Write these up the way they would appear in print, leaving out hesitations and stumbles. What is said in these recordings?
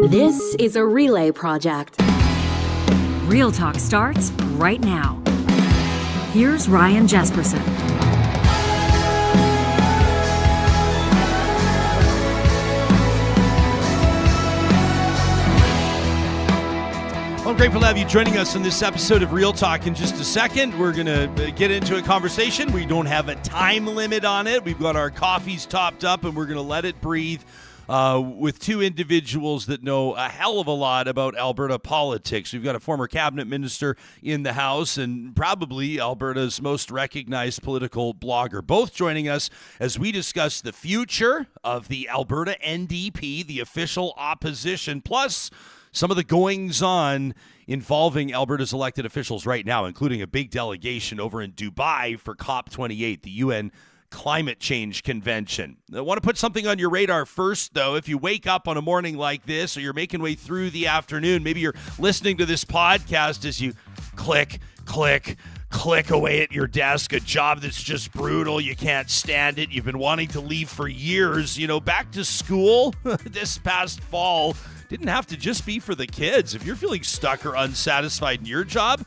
This is a relay project. Real Talk starts right now. Here's Ryan Jesperson. Well, I'm grateful to have you joining us on this episode of Real Talk. In just a second, we're going to get into a conversation. We don't have a time limit on it. We've got our coffees topped up, and we're going to let it breathe with two individuals that know a hell of a lot about Alberta politics. We've got a former cabinet minister in the House and probably Alberta's most recognized political blogger, both joining us as we discuss the future of the Alberta NDP, the official opposition, plus some of the goings-on involving Alberta's elected officials right now, including a big delegation over in Dubai for COP28, the UN Climate Change Convention. I want to put something on your radar first, though. If you wake up on a morning like this or you're making way through the afternoon, maybe you're listening to this podcast as you click away at your desk, a job that's just brutal. You can't stand it. You've been wanting to leave for years. You know, back to school this past fall didn't have to just be for the kids. If you're feeling stuck or unsatisfied in your job,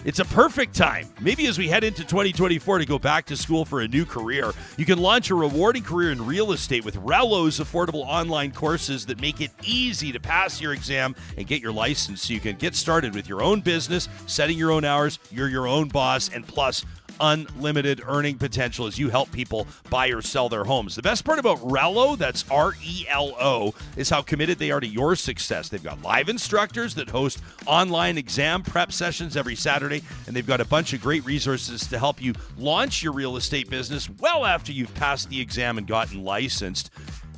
it's a perfect time, maybe as we head into 2024, to go back to school for a new career. You can launch a rewarding career in real estate with Rello's affordable online courses that make it easy to pass your exam and get your license so you can get started with your own business, setting your own hours, you're your own boss, and plus unlimited earning potential as you help people buy or sell their homes. The best part about Rello, that's R-E-L-O, is how committed they are to your success. They've got live instructors that host online exam prep sessions every Saturday, and they've got a bunch of great resources to help you launch your real estate business well after you've passed the exam and gotten licensed.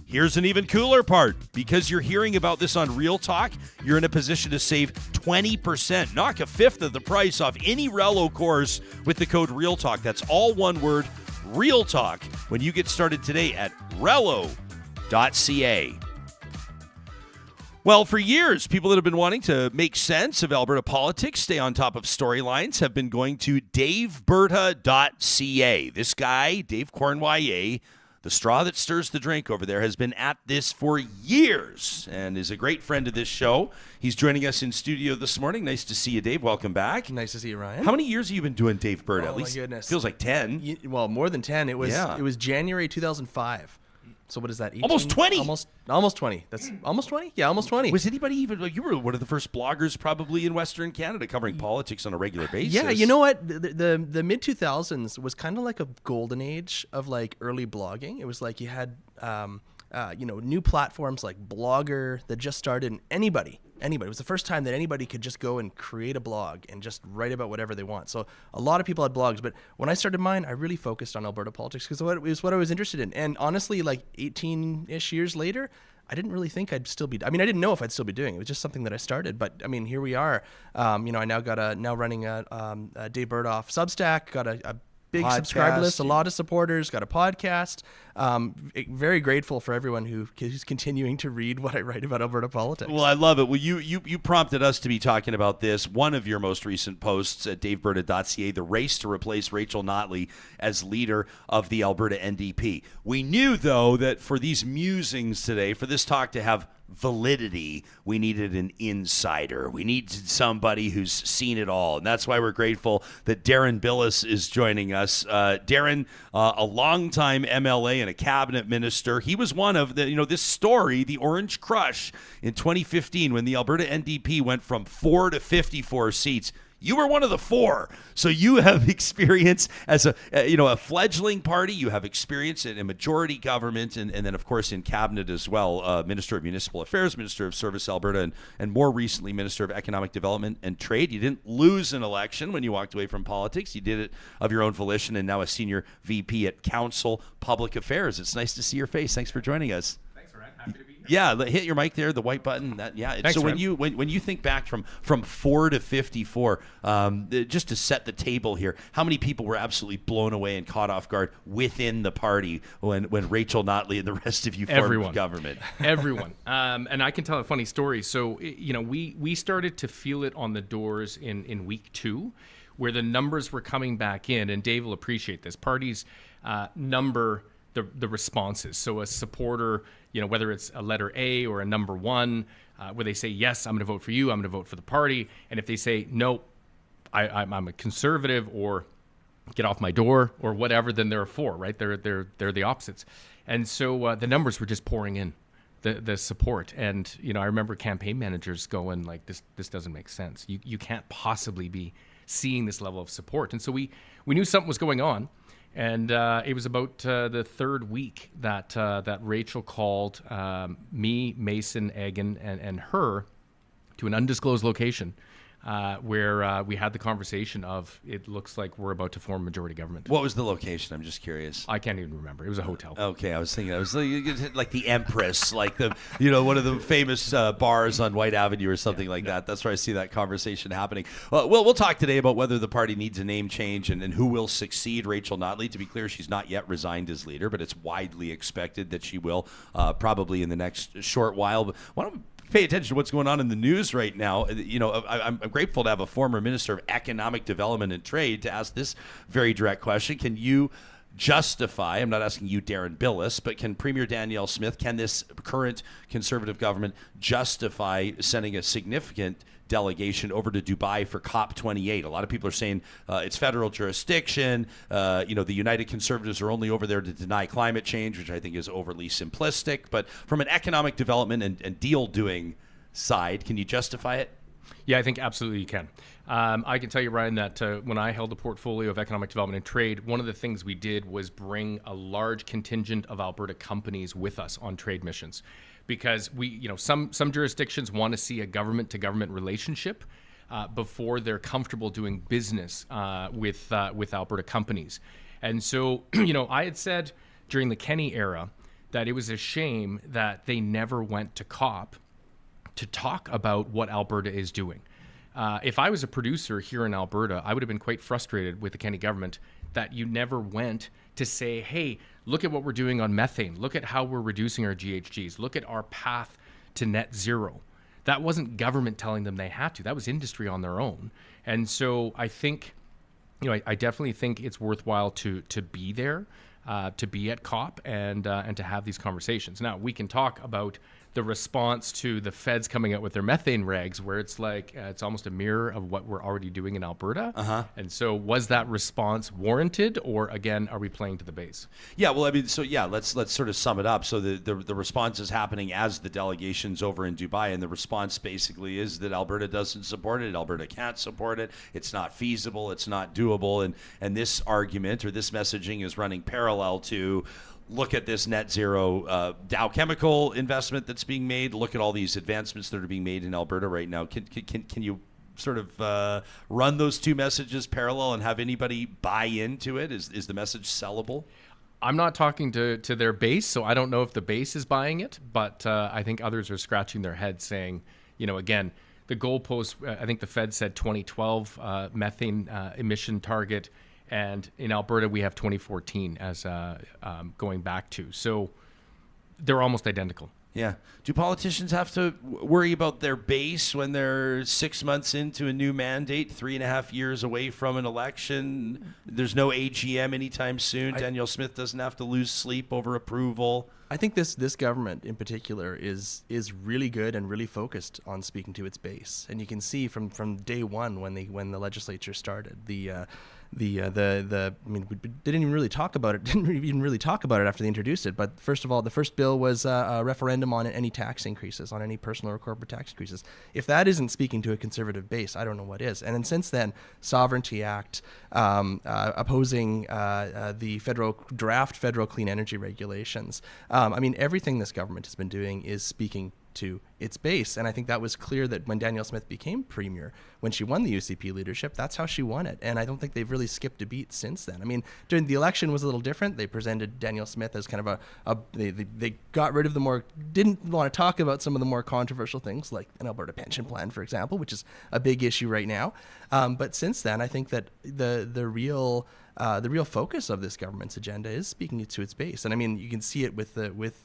Here's an even cooler part. Because you're hearing about this on Real Talk, you're in a position to save 20%. Knock a fifth of the price off any Rello course with the code Real Talk. That's all one word, Real Talk, when you get started today at Rello.ca. Well, for years, people that have been wanting to make sense of Alberta politics, stay on top of storylines, have been going to DaveBerta.ca. This guy, Dave Cournoyer, the straw that stirs the drink over there, has been at this for years and is a great friend of this show. He's joining us in studio this morning. Nice to see you, Dave. Welcome back. Nice to see you, Ryan. How many years have you been doing Dave Berta? At least my goodness. Feels like 10. Well, more than 10. It was January 2005. So what is that? 18? Almost 20. Almost 20. That's almost 20? Yeah, almost 20. Was anybody even, like, you were one of the first bloggers probably in Western Canada covering politics on a regular basis. Yeah, you know what? The mid 2000s was kind of like a golden age of like early blogging. It was like you had new platforms like Blogger that just started, and anybody. It was the first time that anybody could just go and create a blog and just write about whatever they want. So a lot of people had blogs, but when I started mine, I really focused on Alberta politics because it was what I was interested in. And honestly, like 18-ish years later, I didn't really think I'd still be. I didn't know if I'd still be doing it. It was just something that I started. But here we are. I now running a Dave Berta off Substack. Got a big podcast, subscriber list, a lot of supporters, got a podcast. Very grateful for everyone who's continuing to read what I write about Alberta politics. Well, I love it. Well, you prompted us to be talking about this. One of your most recent posts at DaveBerta.ca, the race to replace Rachel Notley as leader of the Alberta NDP. We knew, though, that for these musings today, for this talk to have validity, we needed an insider. We needed somebody who's seen it all. And that's why we're grateful that Deron Bilous is joining us. Deron, a longtime MLA and a cabinet minister. He was one of this story, the Orange Crush in 2015, when the Alberta NDP went from 4 to 54 seats. You were one of the 4. So you have experience as a fledgling party. You have experience in a majority government and then, of course, in cabinet as well. Minister of Municipal Affairs, Minister of Service Alberta, and more recently, Minister of Economic Development and Trade. You didn't lose an election when you walked away from politics. You did it of your own volition, and now a senior VP at Council Public Affairs. It's nice to see your face. Thanks for joining us. Thanks, Ryan. Happy to be here. Yeah, hit your mic there, the white button. Thanks, so when Ryan. you think back from 4 to 54, just to set the table here, how many people were absolutely blown away and caught off guard within the party when Rachel Notley and the rest of you formed government? Everyone. And I can tell a funny story. So, we started to feel it on the doors in week 2, where the numbers were coming back in, and Dave will appreciate this. Parties number the responses. So a supporter whether it's a letter A or a number one, where they say, yes, I'm going to vote for you, I'm going to vote for the party. And if they say, no, I'm a conservative, or get off my door, or whatever, then there are four, right? They're the opposites. And so the numbers were just pouring in, the support. And, I remember campaign managers going like, this doesn't make sense. You can't possibly be seeing this level of support. And so we knew something was going on. And it was about the third week that Rachel called me, Mason, Egan, and her to an undisclosed location where we had the conversation of, it looks like we're about to form majority government. What was the location? I'm just curious. I can't even remember. It was a hotel. Okay, I was like the Empress, like the one of the famous bars on White Avenue or something like that. That's where I see that conversation happening. Well, we'll talk today about whether the party needs a name change and who will succeed Rachel Notley. To be clear, she's not yet resigned as leader, but it's widely expected that she will probably in the next short while. But why don't we pay attention to what's going on in the news right now? I'm grateful to have a former Minister of Economic Development and Trade to ask this very direct question. Can you justify, I'm not asking you, Deron Bilous, but can Premier Danielle Smith, can this current Conservative government justify sending a significant delegation over to Dubai for COP28? A lot of people are saying it's federal jurisdiction. The United Conservatives are only over there to deny climate change, which I think is overly simplistic. But from an economic development and deal-doing side, can you justify it? Yeah, I think absolutely you can. I can tell you, Ryan, that when I held the portfolio of economic development and trade, one of the things we did was bring a large contingent of Alberta companies with us on trade missions. Because some jurisdictions want to see a government-to-government relationship before they're comfortable doing business with Alberta companies. And so, I had said during the Kenney era that it was a shame that they never went to COP to talk about what Alberta is doing. If I was a producer here in Alberta, I would have been quite frustrated with the Kenney government that you never went to say, hey, look at what we're doing on methane. Look at how we're reducing our GHGs. Look at our path to net zero. That wasn't government telling them they had to. That was industry on their own. And so I think, I definitely think it's worthwhile to be there, to be at COP and to have these conversations. Now, we can talk about the response to the feds coming out with their methane regs, where it's like it's almost a mirror of what we're already doing in Alberta. And so was that response warranted, or again, are we playing to the base? Yeah, well, let's sort of sum it up. So the response is happening as the delegation's over in Dubai, and the response basically is that Alberta doesn't support it. Alberta can't support it. It's not feasible. It's not doable. And this argument or this messaging is running parallel to, look at this net zero Dow Chemical investment that's being made. Look at all these advancements that are being made in Alberta right now. Can you sort of run those two messages parallel and have anybody buy into it? Is the message sellable? I'm not talking to their base, so I don't know if the base is buying it, but I think others are scratching their heads saying, again, the goalpost, I think the Fed said 2012 methane emission target. And in Alberta, we have 2014 as going back to. So they're almost identical. Yeah. Do politicians have to worry about their base when they're 6 months into a new mandate, 3.5 years away from an election? There's no AGM anytime soon. Danielle Smith doesn't have to lose sleep over approval. I think this government in particular is really good and really focused on speaking to its base. And you can see from day one when the legislature started, we didn't even really talk about it. Didn't even really talk about it after they introduced it. But first of all, the first bill was a referendum on any tax increases, on any personal or corporate tax increases. If that isn't speaking to a conservative base, I don't know what is. And then since then, Sovereignty Act, opposing the draft federal clean energy regulations. Everything this government has been doing is speaking to its base. And I think that was clear that when Danielle Smith became premier, when she won the UCP leadership, that's how she won it. And I don't think they've really skipped a beat since then. During the election was a little different. They presented Danielle Smith as kind of they got rid of didn't want to talk about some of the more controversial things like an Alberta pension plan, for example, which is a big issue right now. But since then, I think that the real focus of this government's agenda is speaking to its base. And you can see it with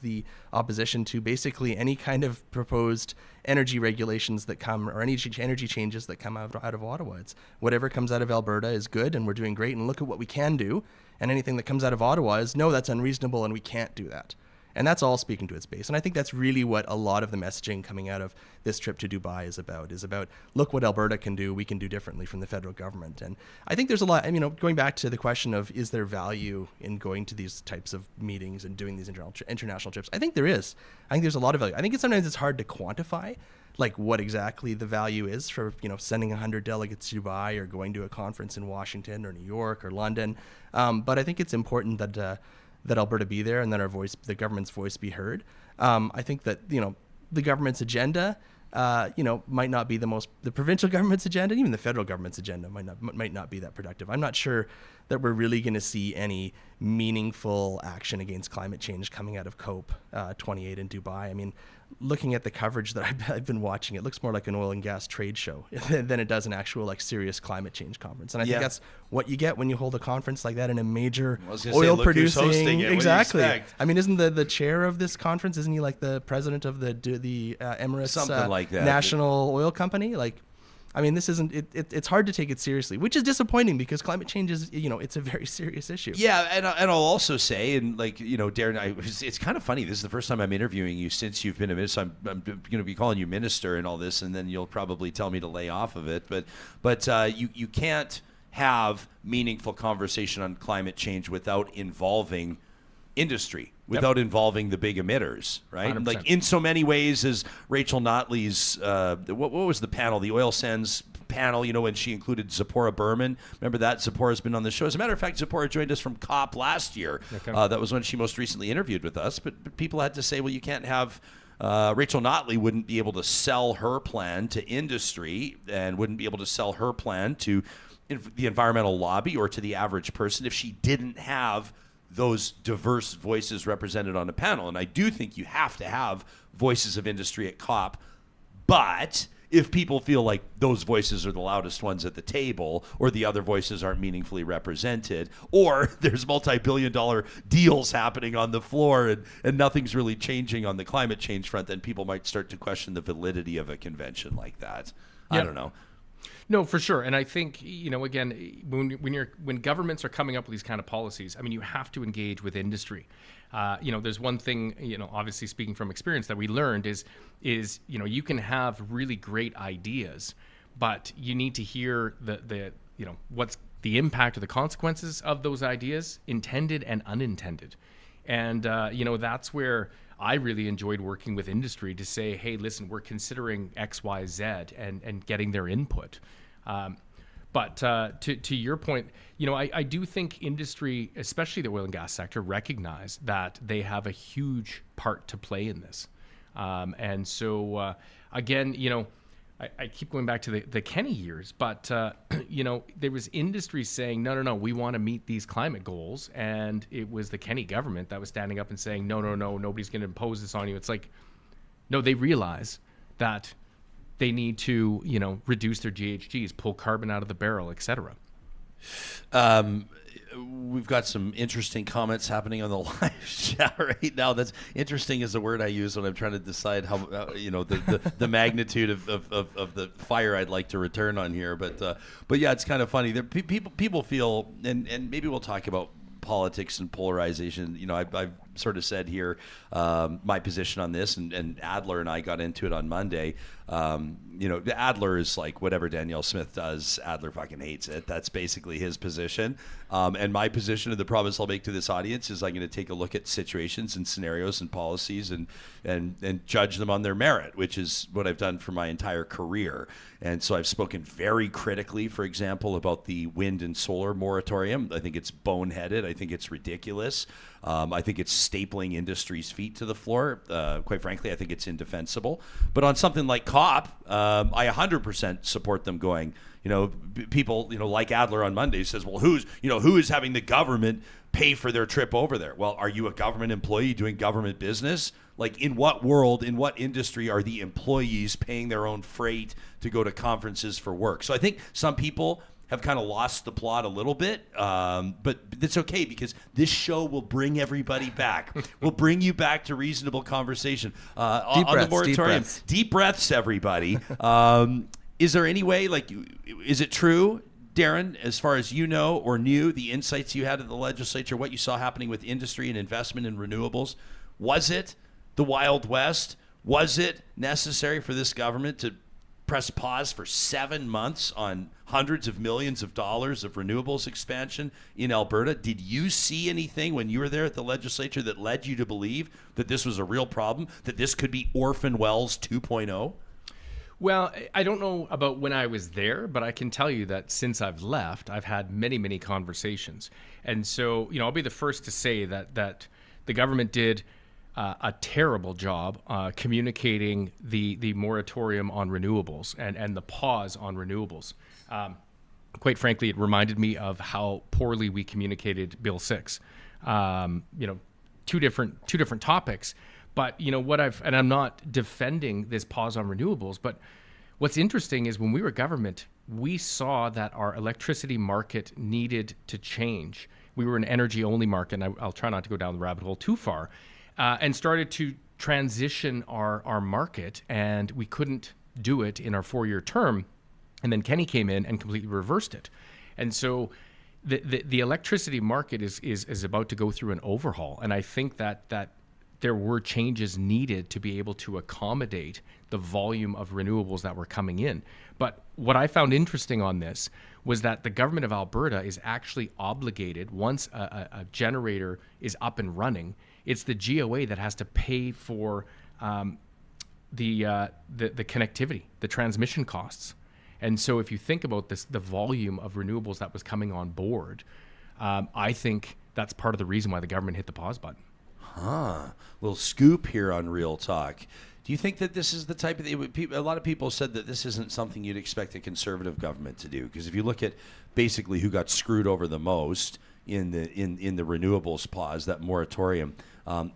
the opposition to basically any kind of proposed energy regulations that come, or any energy changes that come out of Ottawa. It's whatever comes out of Alberta is good and we're doing great and look at what we can do. And anything that comes out of Ottawa is, no, that's unreasonable and we can't do that. And that's all speaking to its base. And I think that's really what a lot of the messaging coming out of this trip to Dubai is about look what Alberta can do, we can do differently from the federal government. And I think there's a lot, going back to the question of is there value in going to these types of meetings and doing these international trips? I think there is. I think there's a lot of value. I think sometimes it's hard to quantify like what exactly the value is for, sending 100 delegates to Dubai or going to a conference in Washington or New York or London. But I think it's important that Alberta be there and that the government's voice be heard. I think that, the government's agenda, might not be the provincial government's agenda, and even the federal government's agenda might not be that productive. I'm not sure that we're really going to see any meaningful action against climate change coming out of COP 28 in Dubai. I mean, looking at the coverage that I've been watching, it looks more like an oil and gas trade show than it does an actual like serious climate change conference. And I think that's what you get when you hold a conference like that in a major oil producing. Exactly. I mean, isn't the chair of this conference? Isn't he like the president of the Emirates something like that national oil company? Like, I mean, this isn't. It's hard to take it seriously, which is disappointing because climate change is, it's a very serious issue. Yeah, and I'll also say, and like Deron, it's kind of funny. This is the first time I'm interviewing you since you've been a minister. I'm going to be calling you minister and all this, and then you'll probably tell me to lay off of it. But you can't have meaningful conversation on climate change without involving industry, without involving the big emitters, right? 100%. Like in so many ways, as Rachel Notley's, what was the panel, the oil sands panel, when she included Zipporah Berman. Remember that? Zipporah's been on the show. As a matter of fact, Zipporah joined us from COP last year. Okay. That was when she most recently interviewed with us. But people had to say, well, you can't have Rachel Notley wouldn't be able to sell her plan to industry and wouldn't be able to sell her plan to the environmental lobby or to the average person if she didn't have those diverse voices represented on a panel. And I do think you have to have voices of industry at COP. But if people feel like those voices are the loudest ones at the table, or the other voices aren't meaningfully represented, or there's multi-billion-dollar deals happening on the floor and nothing's really changing on the climate change front, then people might start to question the validity of a convention like that. I don't know. No, for sure. And I think, again, when governments are coming up with these kind of policies, I mean, you have to engage with industry. There's one thing, obviously speaking from experience that we learned is you can have really great ideas, but you need to hear the what's the impact or the consequences of those ideas, intended and unintended. And, that's where I really enjoyed working with industry to say, hey, listen, we're considering X, Y, Z and getting their input. But to your point, I do think industry, especially the oil and gas sector, recognize that they have a huge part to play in this. And so, again, I keep going back to the Kenny years, but, there was industry saying, no, we want to meet these climate goals. And it was the Kenny government that was standing up and saying, no, nobody's going to impose this on you. It's like, no, they realize that they need to, reduce their GHGs, pull carbon out of the barrel, et cetera. We've got some interesting comments happening on the live chat right now. That's interesting is the word I use when I'm trying to decide how, the magnitude of the fire I'd like to return on here. But yeah, it's kind of funny. People feel, and maybe we'll talk about politics and polarization. I've sort of said here my position on this, and Adler and I got into it on Monday. Adler is like whatever Danielle Smith does, Adler fucking hates it. That's basically his position. And my position, and the promise I'll make to this audience, is I'm going to take a look at situations and scenarios and policies and judge them on their merit, which is what I've done for my entire career. And so I've spoken very critically, for example, about the wind and solar moratorium. I think it's boneheaded. I think it's ridiculous. I think it's stapling industry's feet to the floor. Quite frankly, I think it's indefensible. But on something like COP, I 100% support them going. People, like Adler on Monday says, well, who is having the government pay for their trip over there? Well, are you a government employee doing government business? Like, in what world, in what industry are the employees paying their own freight to go to conferences for work? So I think some people have kind of lost the plot a little bit, but it's okay because this show will bring everybody back. We'll bring you back to reasonable conversation on the moratorium. Deep breaths, everybody. Is there any way, is it true, Deron, as far as you know or knew, the insights you had at the legislature, what you saw happening with industry and investment in renewables? Was it the Wild West? Was it necessary for this government to press pause for 7 months on hundreds of millions of dollars of renewables expansion in Alberta? Did you see anything when you were there at the legislature that led you to believe that this was a real problem, that this could be Orphan Wells 2.0? Well, I don't know about when I was there, but I can tell you that since I've left, I've had many, many conversations. And so, I'll be the first to say that the government did a terrible job communicating the moratorium on renewables and the pause on renewables. Quite frankly, it reminded me of how poorly we communicated Bill 6. Two different topics. But and I'm not defending this pause on renewables, but what's interesting is when we were government, we saw that our electricity market needed to change. We were an energy-only market, and I'll try not to go down the rabbit hole too far, and started to transition our market, and we couldn't do it in our 4-year term. And then Kenny came in and completely reversed it. And so the electricity market is about to go through an overhaul, and I think that there were changes needed to be able to accommodate the volume of renewables that were coming in. But what I found interesting on this was that the government of Alberta is actually obligated, once a generator is up and running, it's the GOA that has to pay for the connectivity, the transmission costs. And so if you think about this, the volume of renewables that was coming on board, I think that's part of the reason why the government hit the pause button. Little scoop here on Real Talk. Do you think that this is the type of a lot of people said that this isn't something you'd expect a Conservative government to do? Because if you look at basically who got screwed over the most in the renewables pause, that moratorium, I'm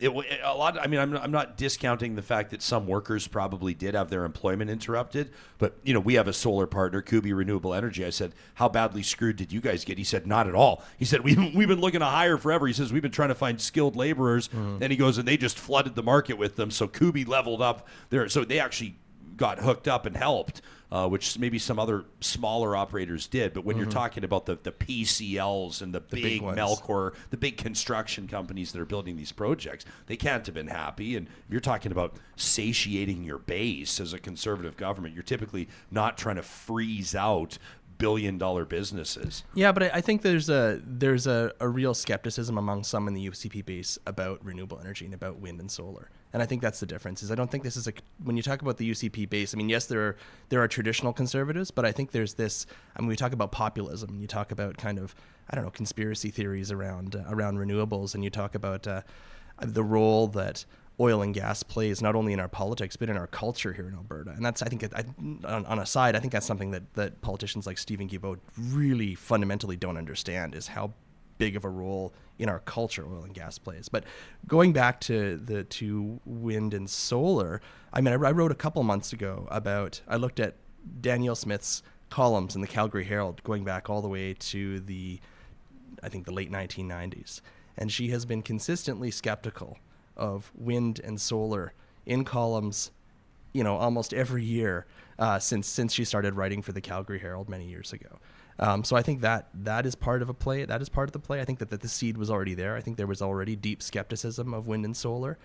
not discounting the fact that some workers probably did have their employment interrupted, but we have a solar partner, Kubi Renewable Energy. I said, how badly screwed did you guys get? He said, not at all. He said, we've been looking to hire forever. He says, we've been trying to find skilled laborers. And he goes, and they just flooded the market with them. So Kubi leveled up there. So they actually got hooked up and helped, which maybe some other smaller operators did. But when you're talking about the PCLs and the big Melcor, the big construction companies that are building these projects, they can't have been happy. And if you're talking about satiating your base as a Conservative government, you're typically not trying to freeze out billion-dollar businesses. Yeah, but I think there's a real skepticism among some in the UCP base about renewable energy and about wind and solar. And I think that's the difference. Is I don't think this is when you talk about the UCP base. I mean, yes, there are traditional Conservatives, but I think there's this. I mean, we talk about populism. You talk about kind of conspiracy theories around renewables, and you talk about the role that oil and gas plays not only in our politics but in our culture here in Alberta. And that's, I think, on a side, I think that's something that politicians like Stephen Guilbeault really fundamentally don't understand, is how big of a role in our culture oil and gas plays. But going back to wind and solar, I mean, I wrote a couple months ago I looked at Danielle Smith's columns in the Calgary Herald going back all the way to the late 1990s. And she has been consistently skeptical of wind and solar in columns, almost every year since she started writing for the Calgary Herald many years ago. So I think that is part of a play. That is part of the play. I think that the seed was already there. I think there was already deep skepticism of wind and solar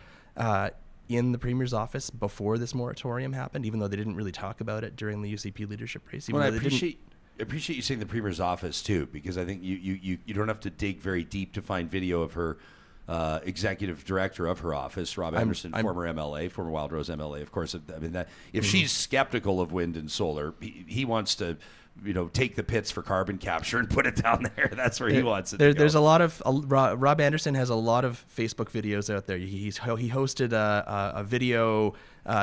in the Premier's office before this moratorium happened, even though they didn't really talk about it during the UCP leadership race. Well, I appreciate you saying the Premier's office too, because I think you don't have to dig very deep to find video of her executive director of her office, Rob Anderson, former MLA, former Wildrose MLA, of course. I mean, that if she's skeptical of wind and solar, he wants to, take the pits for carbon capture and put it down there. That's where he wants it. There's a lot of Rob Anderson has a lot of Facebook videos out there. He hosted a video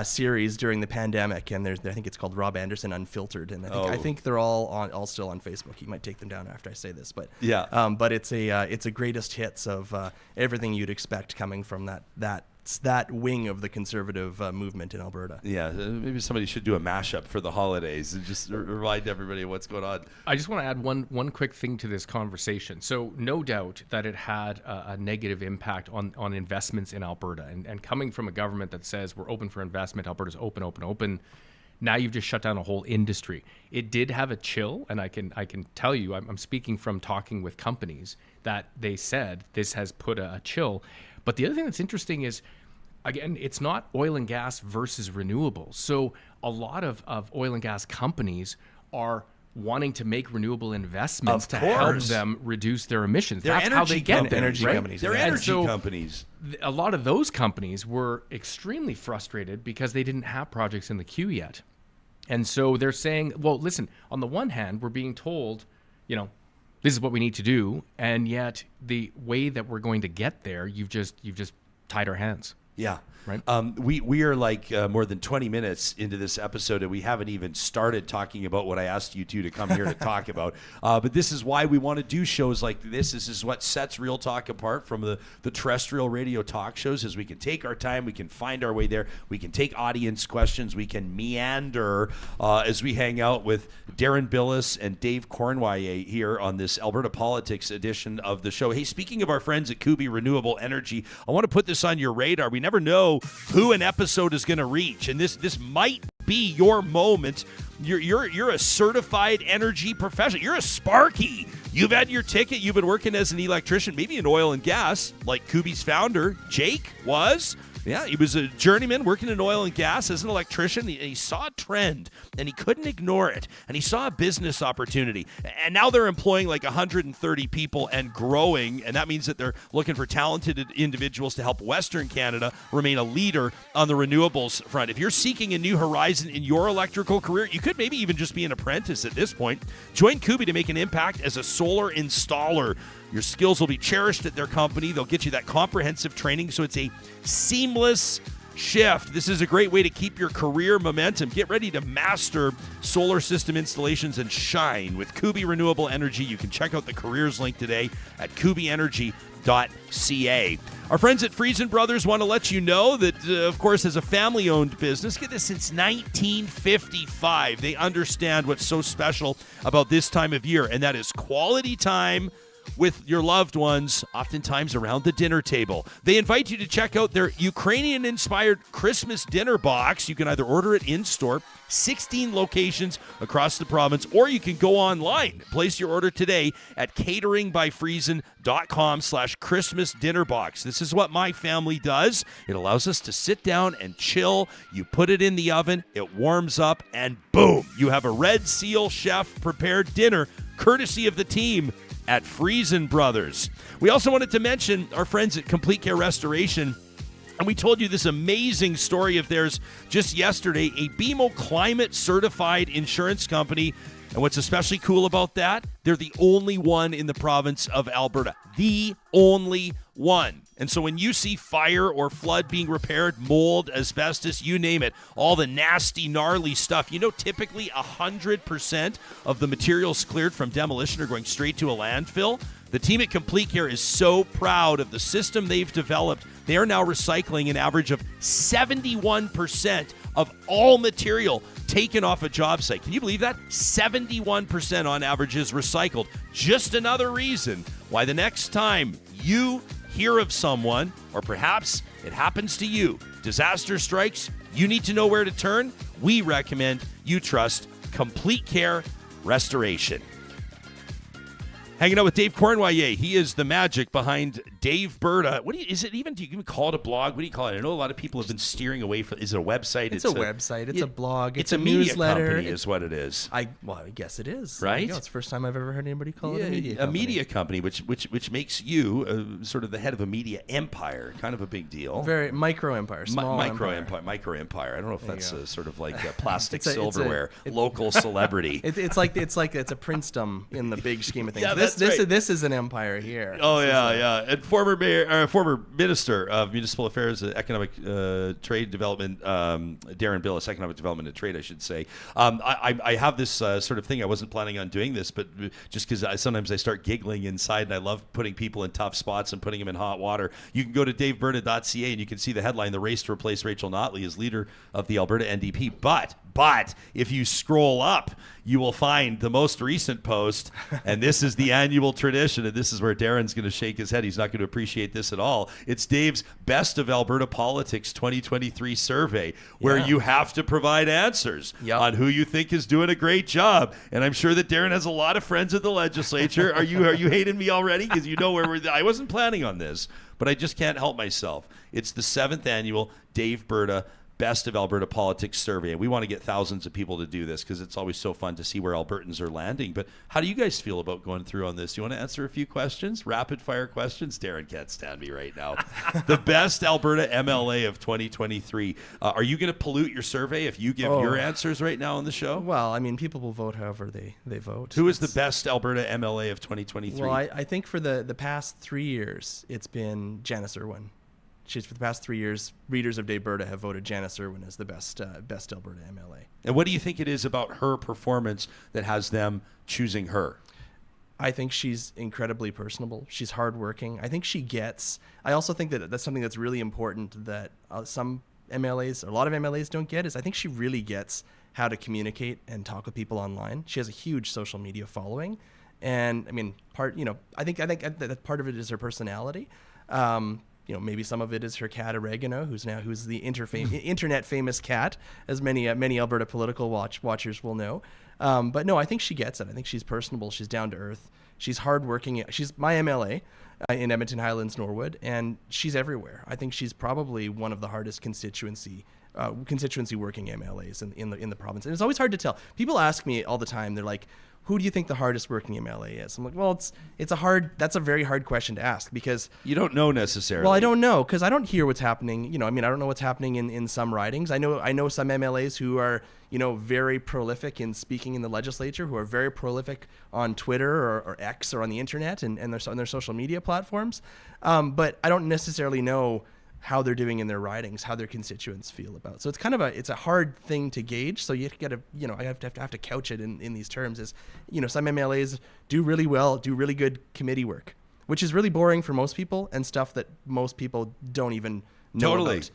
series during the pandemic, and I think it's called Rob Anderson Unfiltered, and I think they're all still on Facebook. He might take them down after I say this, but yeah. But it's a greatest hits of everything you'd expect coming from that wing of the Conservative movement in Alberta. Yeah, maybe somebody should do a mashup for the holidays and just remind everybody of what's going on. I just want to add one quick thing to this conversation. So no doubt that it had a negative impact on investments in Alberta. And coming from a government that says we're open for investment, Alberta's open, now you've just shut down a whole industry. It did have a chill, and I can tell you, I'm speaking from talking with companies, that they said this has put a chill. But the other thing that's interesting is again, it's not oil and gas versus renewables. So a lot of oil and gas companies are wanting to make renewable investments to help them reduce their emissions. That's how they get there, energy right? companies. They're energy companies. A lot of those companies were extremely frustrated because they didn't have projects in the queue yet. And so they're saying, well, listen, on the one hand, we're being told, this is what we need to do, and yet the way that we're going to get there, you've just tied our hands. Yeah. Right. We are like more than 20 minutes into this episode, and we haven't even started talking about what I asked you two to come here to talk about. But this is why we want to do shows like this. This is what sets Real Talk apart from the terrestrial radio talk shows, is we can take our time, we can find our way there, we can take audience questions, we can meander as we hang out with Deron Bilous and Dave Cournoyer here on this Alberta Politics edition of the show. Hey, speaking of our friends at Kubi Renewable Energy, I want to put this on your radar. We never know who an episode is going to reach, and this might be your moment. You're a certified energy professional. You're a Sparky. You've had your ticket. You've been working as an electrician, maybe in oil and gas, like Kubi's founder Jake was. Yeah, he was a journeyman working in oil and gas as an electrician. He saw a trend, and he couldn't ignore it. And he saw a business opportunity. And now they're employing like 130 people and growing. And that means that they're looking for talented individuals to help Western Canada remain a leader on the renewables front. If you're seeking a new horizon in your electrical career, you could maybe even just be an apprentice at this point. Join Kubi to make an impact as a solar installer. Your skills will be cherished at their company. They'll get you that comprehensive training, so it's a seamless shift. This is a great way to keep your career momentum. Get ready to master solar system installations and shine with Kubi Renewable Energy. You can check out the careers link today at kubienergy.ca. Our friends at Friesen Brothers want to let you know that, of course, as a family-owned business, get this, since 1955, they understand what's so special about this time of year, and that is quality time with your loved ones, oftentimes around the dinner table. They invite you to check out their Ukrainian-inspired Christmas dinner box. You can either order it in-store, 16 locations across the province, or you can go online. Place your order today at cateringbyfriesen.com/Christmas dinner box. This is what my family does. It allows us to sit down and chill. You put it in the oven, it warms up, and boom, you have a Red Seal chef prepared dinner, courtesy of the team at Friesen Brothers. We also wanted to mention our friends at Complete Care Restoration. And we told you this amazing story of theirs just yesterday, a BMO climate certified insurance company. And what's especially cool about that, they're the only one in the province of Alberta. The only one. And so when you see fire or flood being repaired, mold, asbestos, you name it, all the nasty, gnarly stuff, typically 100% of the materials cleared from demolition are going straight to a landfill. The team at Complete Care is so proud of the system they've developed. They are now recycling an average of 71% of all material taken off a job site. Can you believe that? 71% on average is recycled. Just another reason why the next time you hear of someone, or perhaps it happens to you, disaster strikes, you need to know where to turn. We recommend you trust Complete Care Restoration. Hanging out with Dave Cournoyer. He is the magic behind Dave Berta. Do you even call it a blog? What do you call it? I know a lot of people have been steering away from. Is it a website? It's a website. It's a blog. It's a media newsletter. Company is what it is. I guess it is. Right? It's the first time I've ever heard anybody call it a media company. A media company, which makes you sort of the head of a media empire. Kind of a big deal. Very micro empire. Small micro empire. I don't know if that's sort of like plastic silverware. Local celebrity. It's like it's a princedom in the big scheme of things. Yeah, This is an empire here. Oh, yeah. And former Minister of Municipal Affairs, Economic Trade Development, Deron Bilous, Economic Development and Trade, I should say. I have this sort of thing. I wasn't planning on doing this, but just because sometimes I start giggling inside, and I love putting people in tough spots and putting them in hot water. You can go to daveberta.ca and you can see the headline, "The Race to Replace Rachel Notley as Leader of the Alberta NDP." But if you scroll up, you will find the most recent post, and this is the annual tradition, and this is where Deron's going to shake his head. He's not going to appreciate this at all. It's Dave's Best of Alberta Politics 2023 survey, where you have to provide answers on who you think is doing a great job. And I'm sure that Deron has a lot of friends in the legislature. Are you hating me already? Because you know where I wasn't planning on this. but I just can't help myself. It's the 7th annual Dave Berta Best of Alberta Politics Survey. And we want to get thousands of people to do this because it's always so fun to see where Albertans are landing. But how do you guys feel about going through on this? You want to answer a few questions? Rapid fire questions? Darren can't stand me right now. The Best Alberta MLA of 2023. Are you going to pollute your survey if you give your answers right now on the show? Well, I mean, people will vote however they vote. Who is the Best Alberta MLA of 2023? Well, I think for the past 3 years, it's been Janice Irwin. For the past 3 years, readers of Dave Berta have voted Janice Irwin as the best Alberta MLA. And what do you think it is about her performance that has them choosing her? I think she's incredibly personable. She's hardworking. I think I also think that that's something that's really important that some MLAs, a lot of MLAs don't get, is I think she really gets how to communicate and talk with people online. She has a huge social media following. And I mean, I think that part of it is her personality. Maybe some of it is her cat Oregano, who's the internet famous cat, as many Alberta political watchers will know. But no, I think she gets it. I think she's personable. She's down to earth. She's hardworking. She's my MLA in Edmonton Highlands, Norwood, and she's everywhere. I think she's probably one of the hardest constituency working MLAs in the province. And it's always hard to tell. People ask me all the time. They're like, who do you think the hardest working MLA is? I'm like, well, that's a very hard question to ask because you don't know necessarily. Well, I don't know because I don't hear what's happening. I don't know what's happening in some ridings. I know some MLAs who are, very prolific in speaking in the legislature, who are very prolific on Twitter or X or on the internet and on their social media platforms. But I don't necessarily know how they're doing in their ridings, how their constituents feel about. So it's a hard thing to gauge. So you got to, I have to couch it in these terms is, some MLAs do really well, do really good committee work, which is really boring for most people and stuff that most people don't even know about.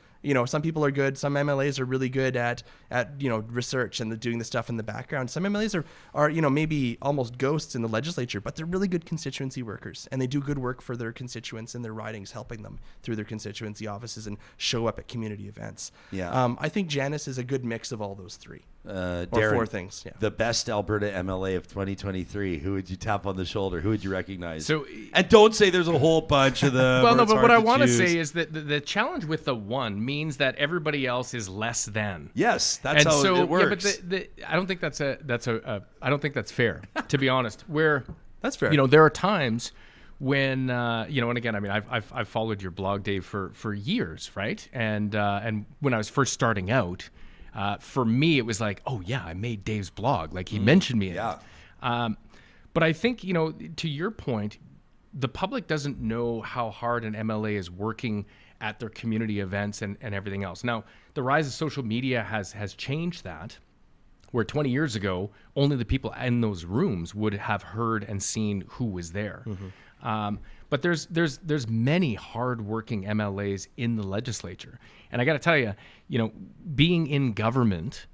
Some people are good. Some MLAs are really good at research and doing the stuff in the background. Some MLAs are maybe almost ghosts in the legislature, but they're really good constituency workers and they do good work for their constituents in their ridings, helping them through their constituency offices and show up at community events. Yeah. I think Janice is a good mix of all those three. Darren, 4 things. Yeah. The Best Alberta MLA of 2023. Who would you tap on the shoulder? Who would you recognize? And don't say there's a whole bunch of them. Well, no, but what I want to say is that the challenge with the one means that everybody else is less than. Yes, that's how it works. Yeah, but I don't think I don't think that's fair. To be honest, where that's fair. There are times when and again, I mean, I've followed your blog, Dave, for years, right? And when I was first starting out. For me, it was like, oh, yeah, I made Dave's blog. Like, he mentioned me in it. But I think, to your point, the public doesn't know how hard an MLA is working at their community events and everything else. Now, the rise of social media has changed that, where 20 years ago, only the people in those rooms would have heard and seen who was there. Mm-hmm. But there's many hardworking MLAs in the legislature. And I got to tell you, being in government,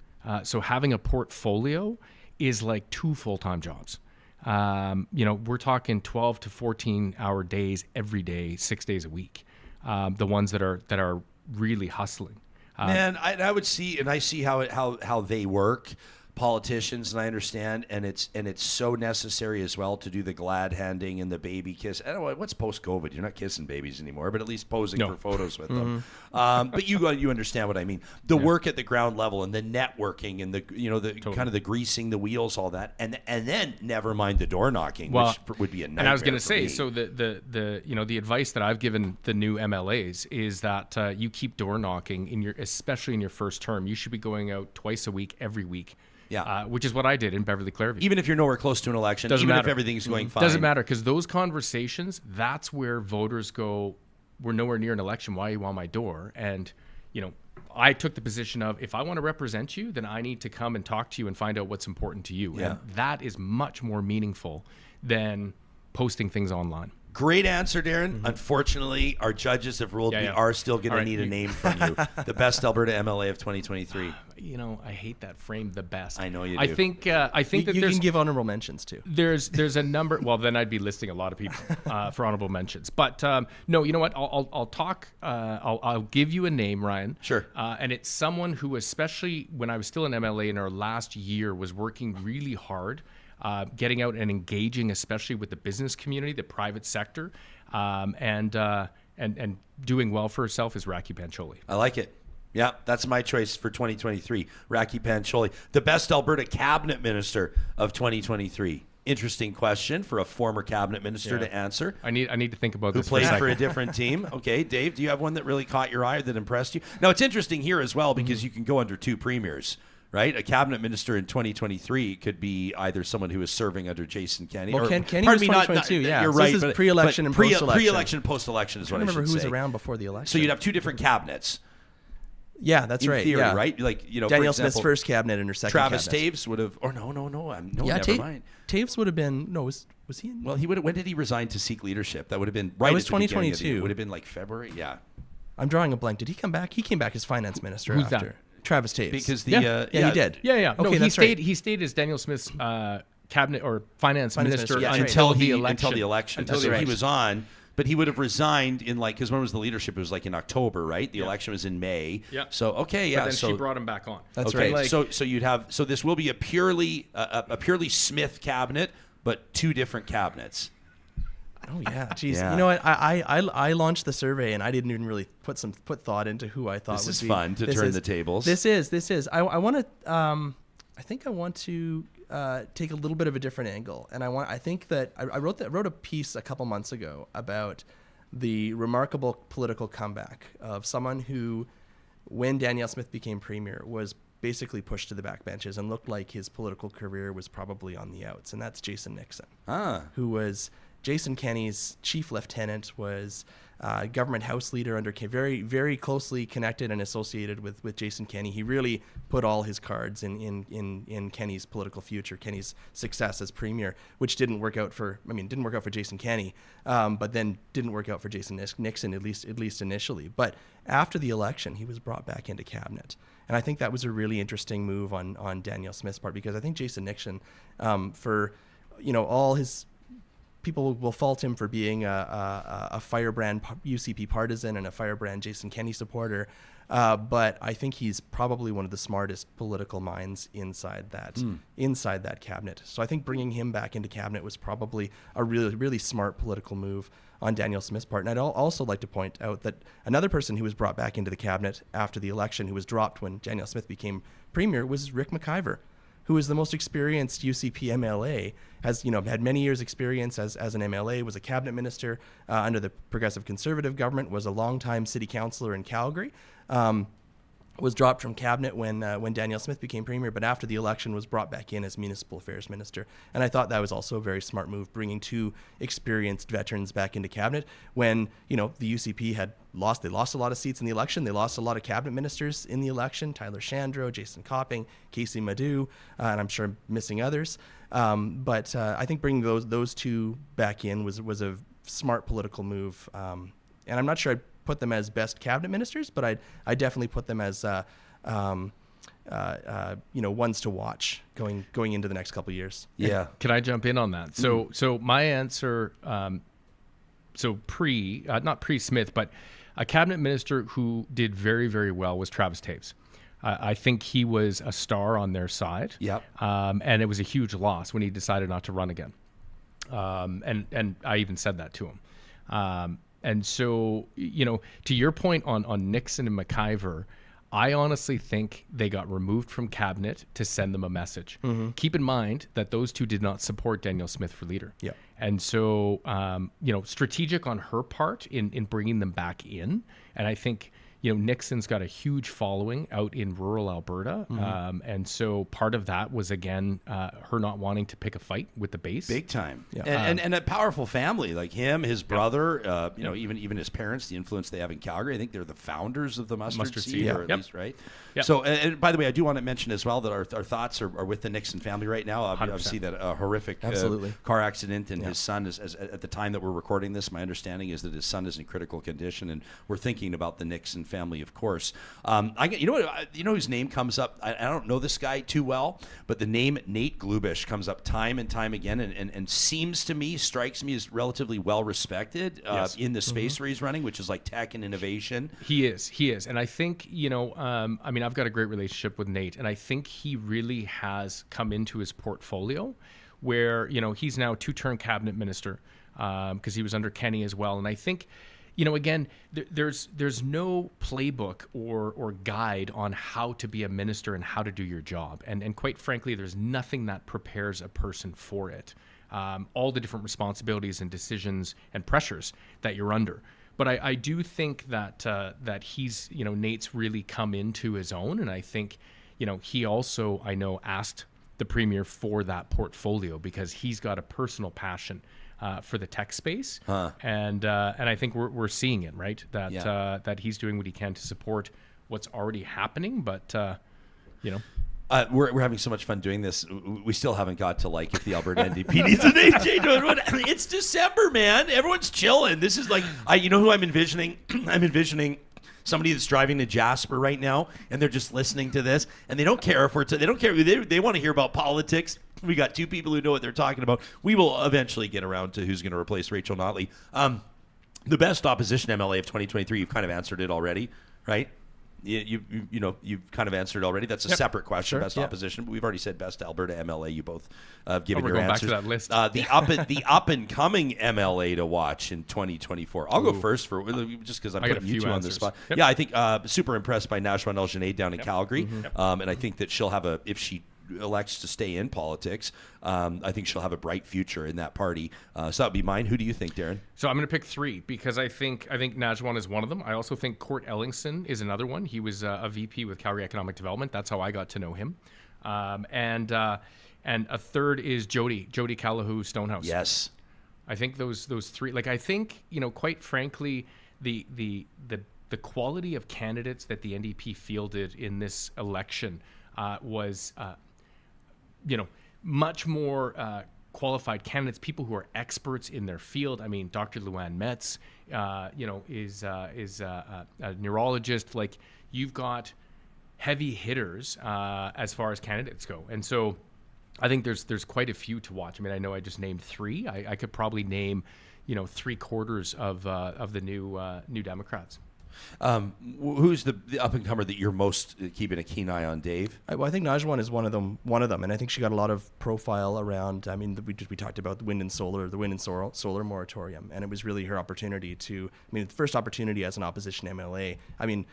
so having a portfolio is like 2 full-time jobs. We're talking 12 to 14-hour days every day, 6 days a week. The ones that are really hustling. Man, I would see, and I see how they work. Politicians, and I understand, and it's so necessary as well to do the glad handing and the baby kiss. I don't know what's post-COVID. You're not kissing babies anymore, but at least posing for photos with them. But you understand what I mean. The work at the ground level and the networking and the kind of the greasing the wheels, all that, and then never mind the door knocking, which would be a nightmare. And I was going to say, me. so the advice that I've given the new MLAs is that you keep door knocking especially in your first term. You should be going out twice a week, every week. Yeah, which is what I did in Beverly Clareview. Even if you're nowhere close to an election, Doesn't even matter. if everything's going fine. Doesn't matter, because those conversations, that's where voters go, we're nowhere near an election, why are you on my door? And, I took the position of, if I want to represent you, then I need to come and talk to you and find out what's important to you. Yeah. And that is much more meaningful than posting things online. Great answer, Darren. Mm-hmm. Unfortunately, our judges have ruled we are still going to need a name from you. The Best Alberta MLA of 2023. I hate that frame, the best. I know you do. I think that you can give honorable mentions too. There's a number. Well, then I'd be listing a lot of people for honorable mentions. But no, you know what? I'll talk. I'll give you a name, Ryan. Sure. And it's someone who, especially when I was still in MLA in our last year, was working really hard. Getting out and engaging, especially with the business community, the private sector, and and doing well for herself is Raki Pancholi. I like it. Yeah, that's my choice for 2023. Raki Pancholi, the best Alberta cabinet minister of 2023. Interesting question for a former cabinet minister to answer. I need to think about Who this. played for a different team. Okay, Dave, do you have one that really caught your eye or that impressed you? Now, it's interesting here as well because you can go under two premiers, right? A cabinet minister in 2023 could be either someone who is serving under Jason Kenney. Well, or, Kenney pardon was me, 2022, yeah. You're So right. this is but- pre-election but and post-election. Pre-election, post-election is what I remember should who was say. around before the election. So you'd have two different cabinets. Yeah, that's in right. theory, yeah. right? Like, you know, Danielle for example, Smith's first cabinet and her second Travis cabinet. Taves would have, or no, Yeah, never mind. Taves would have been, no, was he in? Well, he would have, when did he resign to seek leadership? That would have been right was at the beginning of the year. 2022. It would have been like February, yeah. I'm drawing a blank. Did he come back? He came back as finance minister Who's after. that? Travis Taves. Because the, yeah, he did. Yeah. Okay, No, that's he right. stayed as Daniel Smith's cabinet or finance minister minister, yeah, until right. the election. Until the election. Until the So he election. was on, but he would have resigned in like, because when was the leadership? It was like in October, right? The election was in May. Yeah. So, okay, But yeah. then so she brought him back on. That's okay, right. so you'd have, so this will be a purely Smith cabinet, but two different cabinets. Oh yeah, geez. Yeah. You know what? I launched the survey and I didn't even really put thought into who I thought This would is be. fun to turn the tables. This is. I want to. I think I want to take a little bit of a different angle, and I think that I wrote a piece a couple months ago about the remarkable political comeback of someone who, when Danielle Smith became premier, was basically pushed to the backbenches and looked like his political career was probably on the outs, and that's Jason Nixon, who was Jason Kenney's chief lieutenant, was government house leader under very, very closely connected and associated with Jason Kenney. He really put all his cards in Kenney's political future, Kenney's success as premier, which didn't work out for Jason Kenney, but then didn't work out for Jason Nixon, at least initially. But after the election, he was brought back into cabinet. And I think that was a really interesting move on Danielle Smith's part, because I think Jason Nixon, for all his people will fault him for being a firebrand UCP partisan and a firebrand Jason Kenney supporter, but I think he's probably one of the smartest political minds inside that cabinet. So I think bringing him back into cabinet was probably a really, really smart political move on Danielle Smith's part. And I'd also like to point out that another person who was brought back into the cabinet after the election, who was dropped when Danielle Smith became premier, was Rick McIver, who is the most experienced UCP MLA, has had many years experience as an MLA, was a cabinet minister under the Progressive Conservative government, was a longtime city councillor in Calgary, was dropped from cabinet when Danielle Smith became premier, but after the election was brought back in as municipal affairs minister. And I thought that was also a very smart move, bringing two experienced veterans back into cabinet when the UCP had lost a lot of seats in the election. They lost a lot of cabinet ministers in the election: Tyler Shandro, Jason Copping, Casey Madhu, and I'm sure I'm missing others. But I think bringing those two back in was a smart political move. And I'm not sure I'd put them as best cabinet ministers, but I definitely put them as ones to watch going into the next couple of years. Yeah. Can I jump in on that? So my answer, not pre-Smith, but a cabinet minister who did very, very well was Travis Taves. I think he was a star on their side. Yep. And it was a huge loss when he decided not to run again. And I even said that to him. And so, to your point on Nixon and McIver, I honestly think they got removed from cabinet to send them a message. Mm-hmm. Keep in mind that those two did not support Danielle Smith for leader. Yeah. And so, strategic on her part in bringing them back in. And I think, Nixon's got a huge following out in rural Alberta. Mm-hmm. And so part of that was, again, her not wanting to pick a fight with the base. Big time. Yeah. And a powerful family like him, his brother, even his parents, the influence they have in Calgary. I think they're the founders of the mustard seed, or at least, right? Yep. So, and by the way, I do want to mention as well that our thoughts are with the Nixon family right now. 100%. Obviously, that horrific car accident, and his son is, at the time that we're recording this, my understanding is that his son is in critical condition, and we're thinking about the Nixon family, of course. Whose name comes up? I don't know this guy too well, but the name Nate Glubish comes up time and time again, and strikes me as relatively well respected in the space where he's running, which is like tech and innovation. He is. And I think, I've got a great relationship with Nate, and I think he really has come into his portfolio where, he's now 2-term cabinet minister because he was under Kenney as well. And I think, again, there's no playbook or guide on how to be a minister and how to do your job. And quite frankly, there's nothing that prepares a person for it. All the different responsibilities and decisions and pressures that you're under. But I do think that he's, Nate's really come into his own. And I think, he also, I know, asked the premier for that portfolio because he's got a personal passion for the tech space, and I think we're seeing it, right? That he's doing what he can to support what's already happening, but we're having so much fun doing this. We still haven't got to if the Alberta NDP needs a name change. It's December, man. Everyone's chilling. This is who I'm envisioning. I'm envisioning somebody that's driving to Jasper right now, and they're just listening to this, and they don't care if they don't care. They want to hear about politics. We got two people who know what they're talking about. We will eventually get around to who's going to replace Rachel Notley. The best opposition MLA of 2023. You've kind of answered it already, right? You've kind of answered it already. That's a separate question. Sure, best opposition, but we've already said best Alberta MLA. You both have given your answers. Back to that list. The up and coming MLA to watch in 2024. I'll go first just because I'm putting you two on the spot. Yep. Yeah, I think super impressed by Najwan El-Junaid down in Calgary, and I think that she'll have if she elects to stay in politics, I think she'll have a bright future in that party. So that would be mine. Who do you think, Deron? So I'm going to pick three because I think Najwan is one of them. I also think Court Ellingson is another one. He was a VP with Calgary Economic Development. That's how I got to know him. And a third is Jody Calahoo Stonehouse. Yes. I think those three. I think quite frankly, the quality of candidates that the NDP fielded in this election was much more qualified candidates, people who are experts in their field. I mean, Dr. Luann Metz, is a neurologist. You've got heavy hitters as far as candidates go, and so I think there's quite a few to watch. I mean, I know I just named three. I could probably name, 3/4 of the new Democrats. Who's the up and comer that you're most keeping a keen eye on, Dave? I think Najwan is one of them, and I think she got a lot of profile around. I mean, we talked about the wind and solar moratorium, and it was really her opportunity to. I mean, the first opportunity as an opposition MLA. I mean,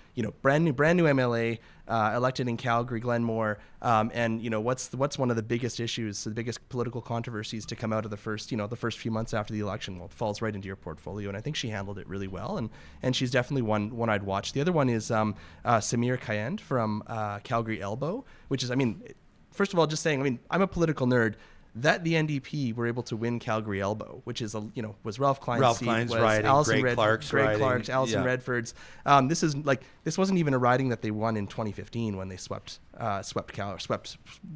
brand new MLA. Elected in Calgary, Glenmore, and what's one of the biggest issues, the biggest political controversies to come out of the first few months after the election? Well, it falls right into your portfolio, and I think she handled it really well, and she's definitely one I'd watch. The other one is Samir Kayend from Calgary Elbow, which is, I mean, first of all, just saying, I mean, I'm a political nerd. That the NDP were able to win Calgary Elbow, which is was Ralph Klein's seat, was riding, Greg Clark's Alison Redford's. This wasn't even a riding that they won in 2015 when they swept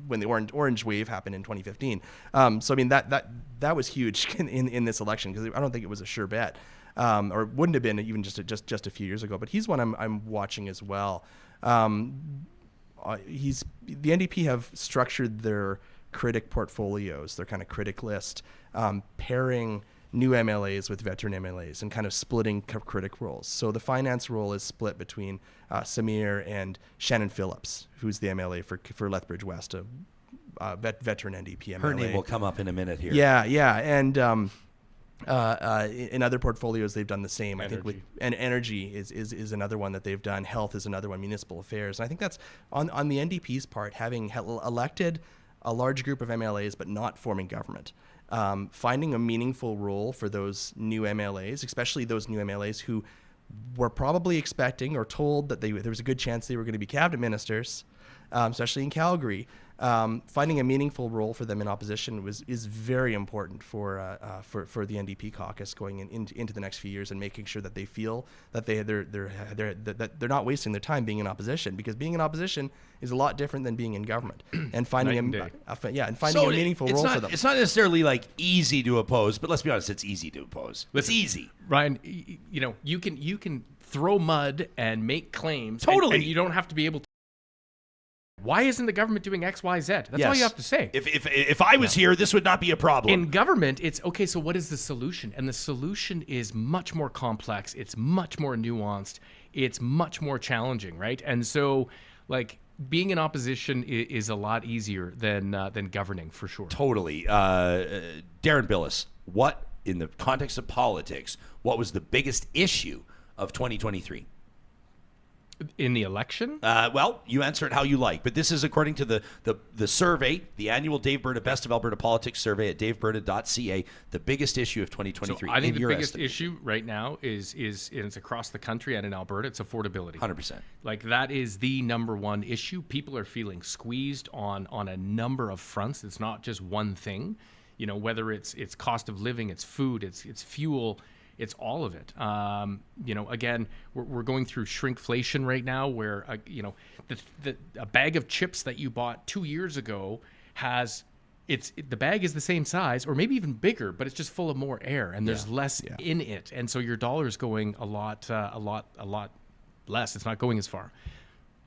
when the orange wave happened in 2015. So I mean that was huge in this election because I don't think it was a sure bet, or wouldn't have been even just a few years ago. But he's one I'm watching as well. The NDP have structured their critic portfolios, their kind of critic list, pairing new MLAs with veteran MLAs and kind of splitting critic roles. So the finance role is split between Samir and Shannon Phillips, who's the MLA for Lethbridge West, a veteran NDP MLA. Her name will come up in a minute here. Yeah. And in other portfolios, they've done the same. I think energy is another one that they've done. Health is another one. Municipal affairs. And I think that's on the NDP's part, having elected a large group of MLAs but not forming government. Finding a meaningful role for those new MLAs, especially those new MLAs who were probably expecting or told that there was a good chance they were going to be cabinet ministers, especially in Calgary. Finding a meaningful role for them in opposition is very important for the NDP caucus going into the next few years, and making sure that they feel that they're not wasting their time being in opposition, because being in opposition is a lot different than being in government. And finding a meaningful role for them. It's not necessarily easy to oppose, but let's be honest, it's easy to oppose. It's easy. Ryan, you can throw mud and make claims. Totally. And you don't have to be able to. Why isn't the government doing X, Y, Z? That's all you have to say. If I was here, this would not be a problem. In government, it's okay, so what is the solution? And the solution is much more complex. It's much more nuanced. It's much more challenging, right? And so, being in opposition is a lot easier than governing, for sure. Totally. Deron Bilous, what in the context of politics, what was the biggest issue of 2023? In the election? Well, you answer it how you like, but this is according to the survey, the annual Dave Berta Best of Alberta Politics Survey at daveberta.ca, the biggest issue of 2023. So I think the biggest estimation. issue right now is it's across the country and in Alberta, it's affordability. 100%. Like that is the number one issue. People are feeling squeezed on a number of fronts. It's not just one thing, you know, whether it's cost of living, it's food, it's fuel, it's all of it. You know, again, we're going through shrinkflation right now, where you know, a bag of chips that you bought 2 years ago the bag is the same size or maybe even bigger, but it's just full of more air and there's less in it, and so your dollar's going a lot less. It's not going as far.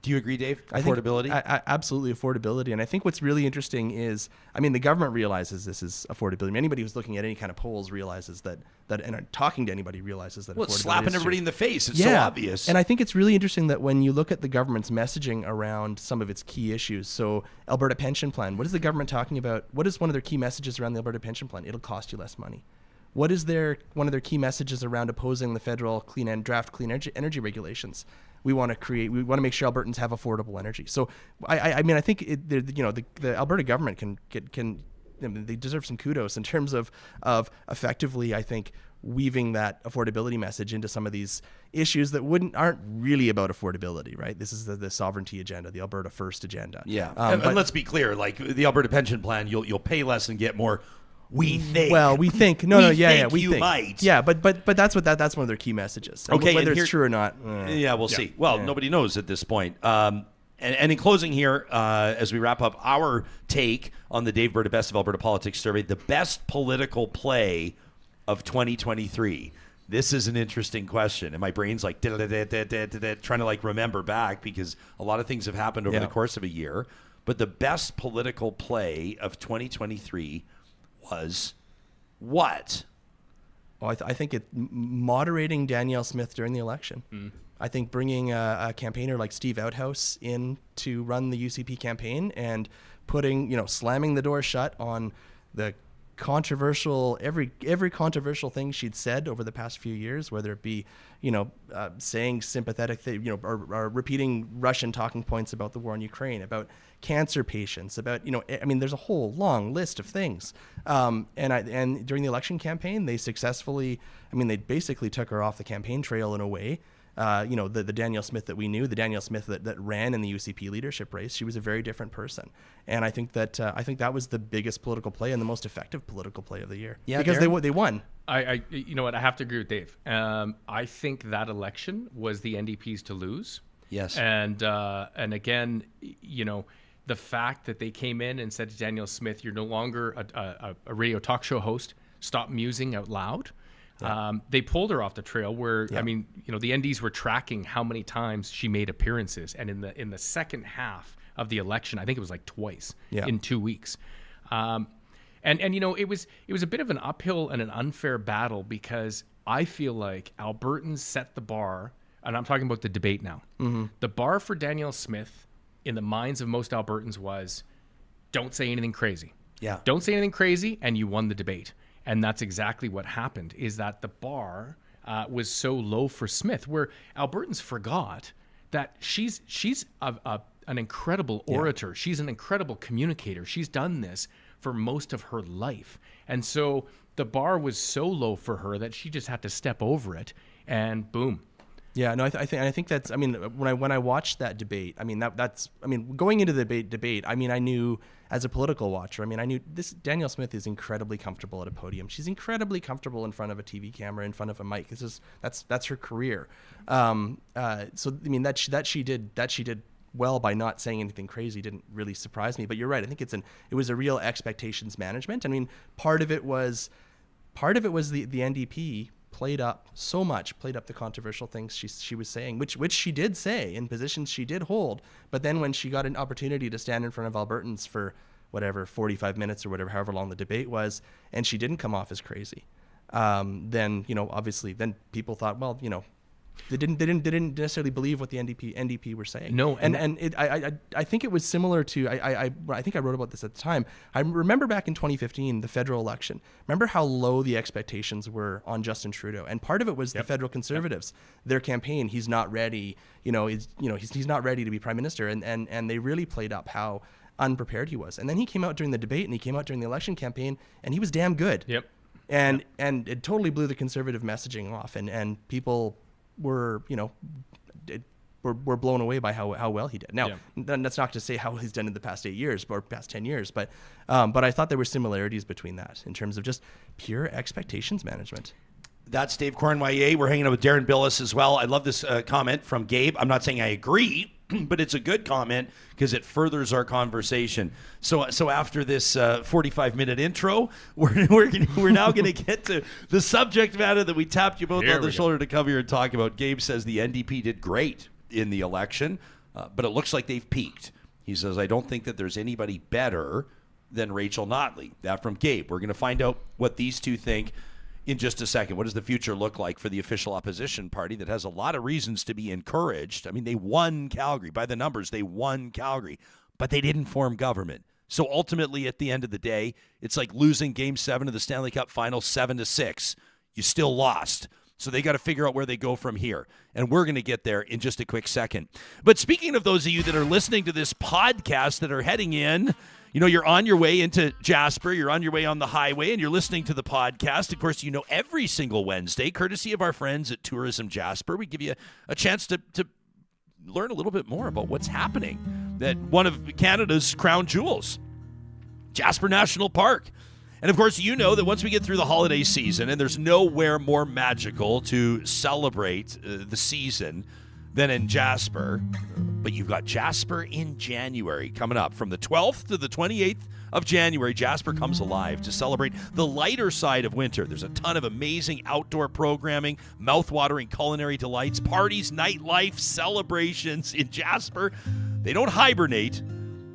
Do you agree, Dave? Affordability? Absolutely affordability. And I think what's really interesting is, I mean, the government realizes this is affordability. I mean, anybody who's looking at any kind of polls realizes that and talking to anybody realizes that Well, affordability it's slapping is everybody true. in the face. It's so obvious. And I think it's really interesting that when you look at the government's messaging around some of its key issues, so Alberta pension plan, what is the government talking about? What is one of their key messages around the Alberta pension plan? It'll cost you less money. What is one of their key messages around opposing the federal draft clean energy regulations? We want to make sure Albertans have affordable energy. So I mean, I think the Alberta government can they deserve some kudos in terms of effectively, I think, weaving that affordability message into some of these issues that aren't really about affordability, right? This is the sovereignty agenda, the Alberta First agenda. Yeah, and let's be clear, like the Alberta pension plan, you'll pay less and get more. We think. Well, we think. We think. Might. Yeah, but that's that's one of their key messages. And okay, whether it's true or not. We'll see. Well, nobody knows at this point. And in closing here, as we wrap up our take on the Dave Berta Best of Alberta Politics Survey, the best political play of 2023. This is an interesting question, and my brain's like trying to like remember back because a lot of things have happened over the course of a year. But the best political play of 2023 was what? Well, I think moderating Danielle Smith during the election. I think bringing a campaigner like Steve Outhouse in to run the UCP campaign and slamming the door shut on the controversial, every controversial thing she'd said over the past few years, whether it be, saying sympathetic things, or repeating Russian talking points about the war in Ukraine, about cancer patients, about, I mean, there's a whole long list of things. And during the election campaign, they successfully, they basically took her off the campaign trail in a way. The Danielle Smith that we knew, the Danielle Smith that ran in the UCP leadership race, she was a very different person. And I think that was the biggest political play and the most effective political play of the year. Yeah, because they won. I you know what, I have to agree with Dave. I think that election was the NDP's to lose. Yes. And again, the fact that they came in and said to Danielle Smith, "You're no longer a radio talk show host. Stop musing out loud." Yeah. They pulled her off the trail where, the NDs were tracking how many times she made appearances. And in the second half of the election, I think it was like twice in 2 weeks. And it was a bit of an uphill and an unfair battle because I feel like Albertans set the bar, and I'm talking about the debate now. Mm-hmm. The bar for Danielle Smith in the minds of most Albertans was, don't say anything crazy. Yeah. Don't say anything crazy, and you won the debate. And that's exactly what happened, is that the bar was so low for Smith, where Albertans forgot that she's an incredible orator. She's an incredible communicator. She's done this for most of her life. And so the bar was so low for her that she just had to step over it, and boom. Yeah, no, I think that's. When I watched that debate, going into the debate. I knew as a political watcher. I knew this. Danielle Smith is incredibly comfortable at a podium. She's incredibly comfortable in front of a TV camera, in front of a mic. That's her career. That she did well by not saying anything crazy didn't really surprise me. But you're right. I think it was a real expectations management. Part of it was the NDP played up the controversial things she was saying, which she did say in positions she did hold. But then when she got an opportunity to stand in front of Albertans for 45 minutes or however long the debate was, and she didn't come off as crazy, then obviously then people thought, well, They didn't necessarily believe what the NDP were saying. No, I think it was similar to I think I wrote about this at the time. I remember back in 2015, the federal election. Remember how low the expectations were on Justin Trudeau, and part of it was the federal Conservatives, their campaign. He's not ready. He's not ready to be prime minister, and they really played up how unprepared he was. And then he came out during the debate, and he came out during the election campaign, and he was damn good. Yep. And it totally blew the Conservative messaging off, and people were were blown away by how well he did. Now, that's not to say how he's done in the past 8 years or past 10 years, but I thought there were similarities between that in terms of just pure expectations management. That's Dave Cournoyer. We're hanging out with Deron Bilous as well. I love this comment from Gabe. I'm not saying I agree, but it's a good comment because it furthers our conversation. So after this 45-minute intro, we're now going to get to the subject matter that we tapped you both on the shoulder to come here and talk about. Gabe says the NDP did great in the election, but it looks like they've peaked. He says, I don't think that there's anybody better than Rachel Notley. That from Gabe. We're going to find out what these two think in just a second. What does the future look like for the official opposition party that has a lot of reasons to be encouraged? I mean, they won Calgary. By the numbers, they won Calgary, but they didn't form government. So ultimately, at the end of the day, it's like losing Game 7 of the Stanley Cup Final 7-6. You still lost. So they got to figure out where they go from here. And we're going to get there in just a quick second. But speaking of those of you that are listening to this podcast that are heading in, you're on your way into Jasper, you're on your way on the highway, and you're listening to the podcast. Of course, every single Wednesday, courtesy of our friends at Tourism Jasper, we give you a chance to learn a little bit more about what's happening at one of Canada's crown jewels, Jasper National Park. And of course, you know that once we get through the holiday season, and there's nowhere more magical to celebrate the season than in Jasper, but you've got Jasper in January coming up. From the 12th to the 28th of January, Jasper comes alive to celebrate the lighter side of winter. There's a ton of amazing outdoor programming, mouth-watering culinary delights, parties, nightlife, celebrations in Jasper. They don't hibernate,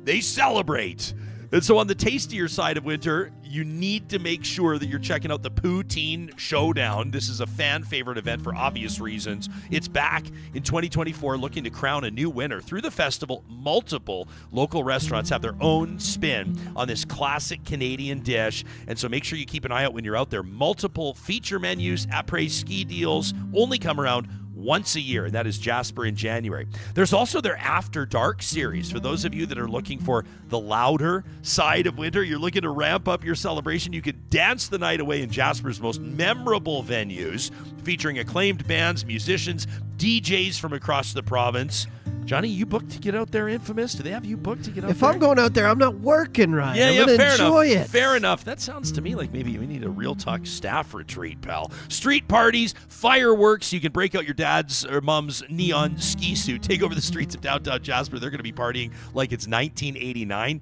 they celebrate. And so on the tastier side of winter, you need to make sure that you're checking out the Poutine Showdown. This is a fan favorite event for obvious reasons. It's back in 2024, looking to crown a new winner. Through the festival, multiple local restaurants have their own spin on this classic Canadian dish. And so make sure you keep an eye out when you're out there. Multiple feature menus, après-ski deals only come around once a year, and that is Jasper in January. There's also their After Dark series. For those of you that are looking for the louder side of winter, you're looking to ramp up your celebration, you could dance the night away in Jasper's most memorable venues, featuring acclaimed bands, musicians, DJs from across the province. Johnny, you booked to get out there, Infamous? Do they have you booked to get out there? If I'm going out there, I'm not working, Ryan. I'm gonna enjoy it. Fair enough. That sounds to me like maybe we need a Real Talk staff retreat, pal. Street parties, fireworks. You can break out your dad's or mom's neon ski suit, take over the streets of downtown Jasper. They're going to be partying like it's 1989.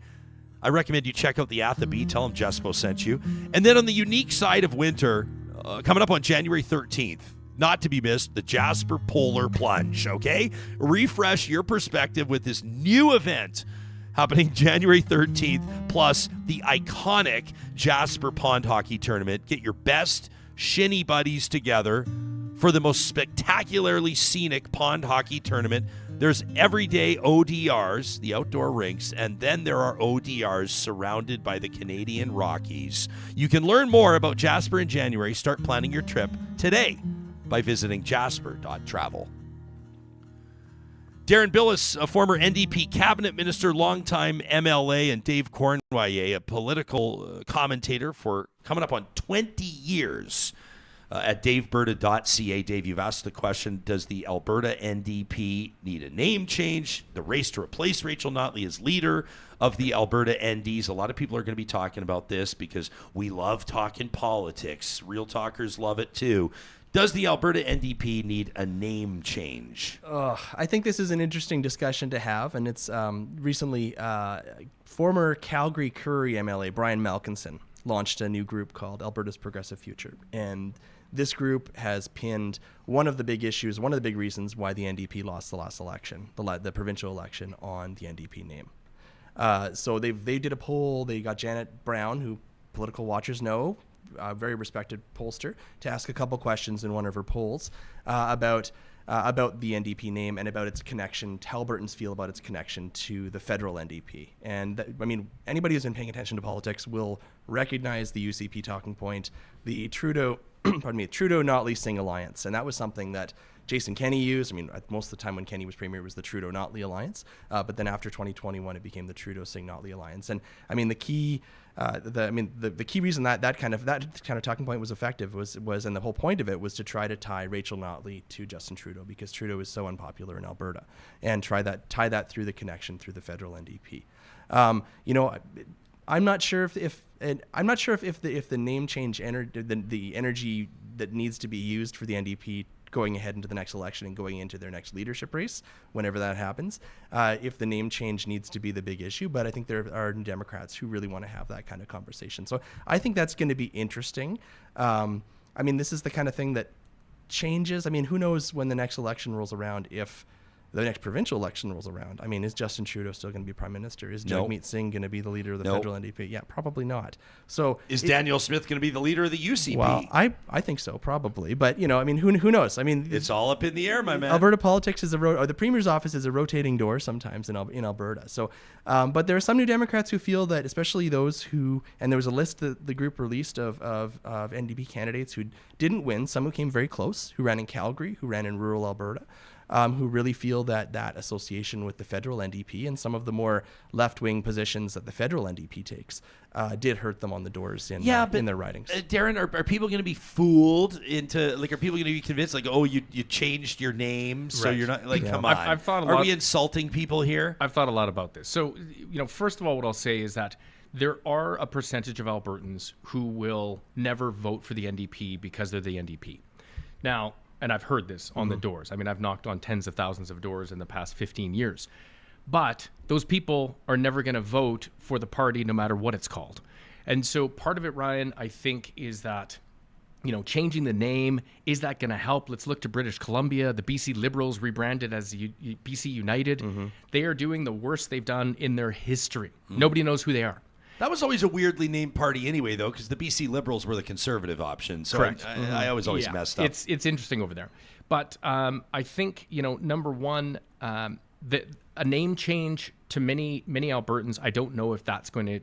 I recommend you check out the Athabee. Tell them Jespo sent you. And then on the unique side of winter, coming up on January 13th, not to be missed, the Jasper Polar Plunge, okay? Refresh your perspective with this new event happening January 13th, plus the iconic Jasper Pond Hockey Tournament. Get your best shinny buddies together for the most spectacularly scenic pond hockey tournament. There's everyday ODRs, the outdoor rinks, and then there are ODRs surrounded by the Canadian Rockies. You can learn more about Jasper in January. Start planning your trip today by visiting jasper.travel. Deron Bilous, a former NDP cabinet minister, longtime MLA, and Dave Cournoyer, a political commentator for coming up on 20 years at daveberta.ca. Dave, you've asked the question, does the Alberta NDP need a name change? The race to replace Rachel Notley as leader of the Alberta NDs. A lot of people are going to be talking about this because we love talking politics. Real talkers love it too. Does the Alberta NDP need a name change? I think this is an interesting discussion to have, and it's recently former Calgary Curry MLA Brian Malkinson launched a new group called Alberta's Progressive Future, and this group has pinned one of the big issues, one of the big reasons why the NDP lost the last election, the provincial election, on the NDP name. So they did a poll. They got Janet Brown, who political watchers know, a very respected pollster, to ask a couple questions in one of her polls about about the NDP name and about its connection, how Albertans feel about its connection to the federal NDP. And anybody who's been paying attention to politics will recognize the UCP talking point, the Trudeau, Notley Singh alliance. And that was something that Jason Kenney used. Most of the time when Kenney was premier, it was the Trudeau-Notley alliance. But then after 2021, it became the Trudeau-Singh-Notley alliance. And the key, the key reason that kind of talking point was effective was, and the whole point of it was to try to tie Rachel Notley to Justin Trudeau, because Trudeau is so unpopular in Alberta, and tie that through the connection through the federal NDP. I'm not sure if the name change the energy that needs to be used for the NDP going ahead into the next election and going into their next leadership race, whenever that happens, if the name change needs to be the big issue. But I think there are Democrats who really want to have that kind of conversation. So I think that's going to be interesting. This is the kind of thing that changes. Who knows when the next election rolls around, if the next provincial election rolls around. Is Justin Trudeau still going to be prime minister? Is Jagmeet Singh going to be the leader of the federal NDP? Yeah, probably not. So is Daniel Smith going to be the leader of the UCP? Well, I think so, probably. But who knows? It's all up in the air, my man. Alberta politics is or the premier's office is a rotating door sometimes in Alberta. So, but there are some New Democrats who feel that, especially those who, and there was a list that the group released of NDP candidates who didn't win, some who came very close, who ran in Calgary, who ran in rural Alberta. Who really feel that association with the federal NDP and some of the more left-wing positions that the federal NDP takes did hurt them on the doors in their ridings. Deron, are people going to be fooled into, are people going to be convinced, you changed your name, so you're not, come on. I've thought are we insulting people here? I've thought a lot about this. So, first of all, what I'll say is that there are a percentage of Albertans who will never vote for the NDP because they're the NDP. Now, and I've heard this on the doors. I've knocked on tens of thousands of doors in the past 15 years. But those people are never going to vote for the party no matter what it's called. And so part of it, Ryan, I think, is that, changing the name, is that going to help? Let's look to British Columbia. The BC Liberals rebranded as BC United. They are doing the worst they've done in their history. Nobody knows who they are. That was always a weirdly named party anyway, though, because the BC Liberals were the conservative option. So correct. I always messed up. It's interesting over there. But I think, number one, a name change to many Albertans, I don't know if that's going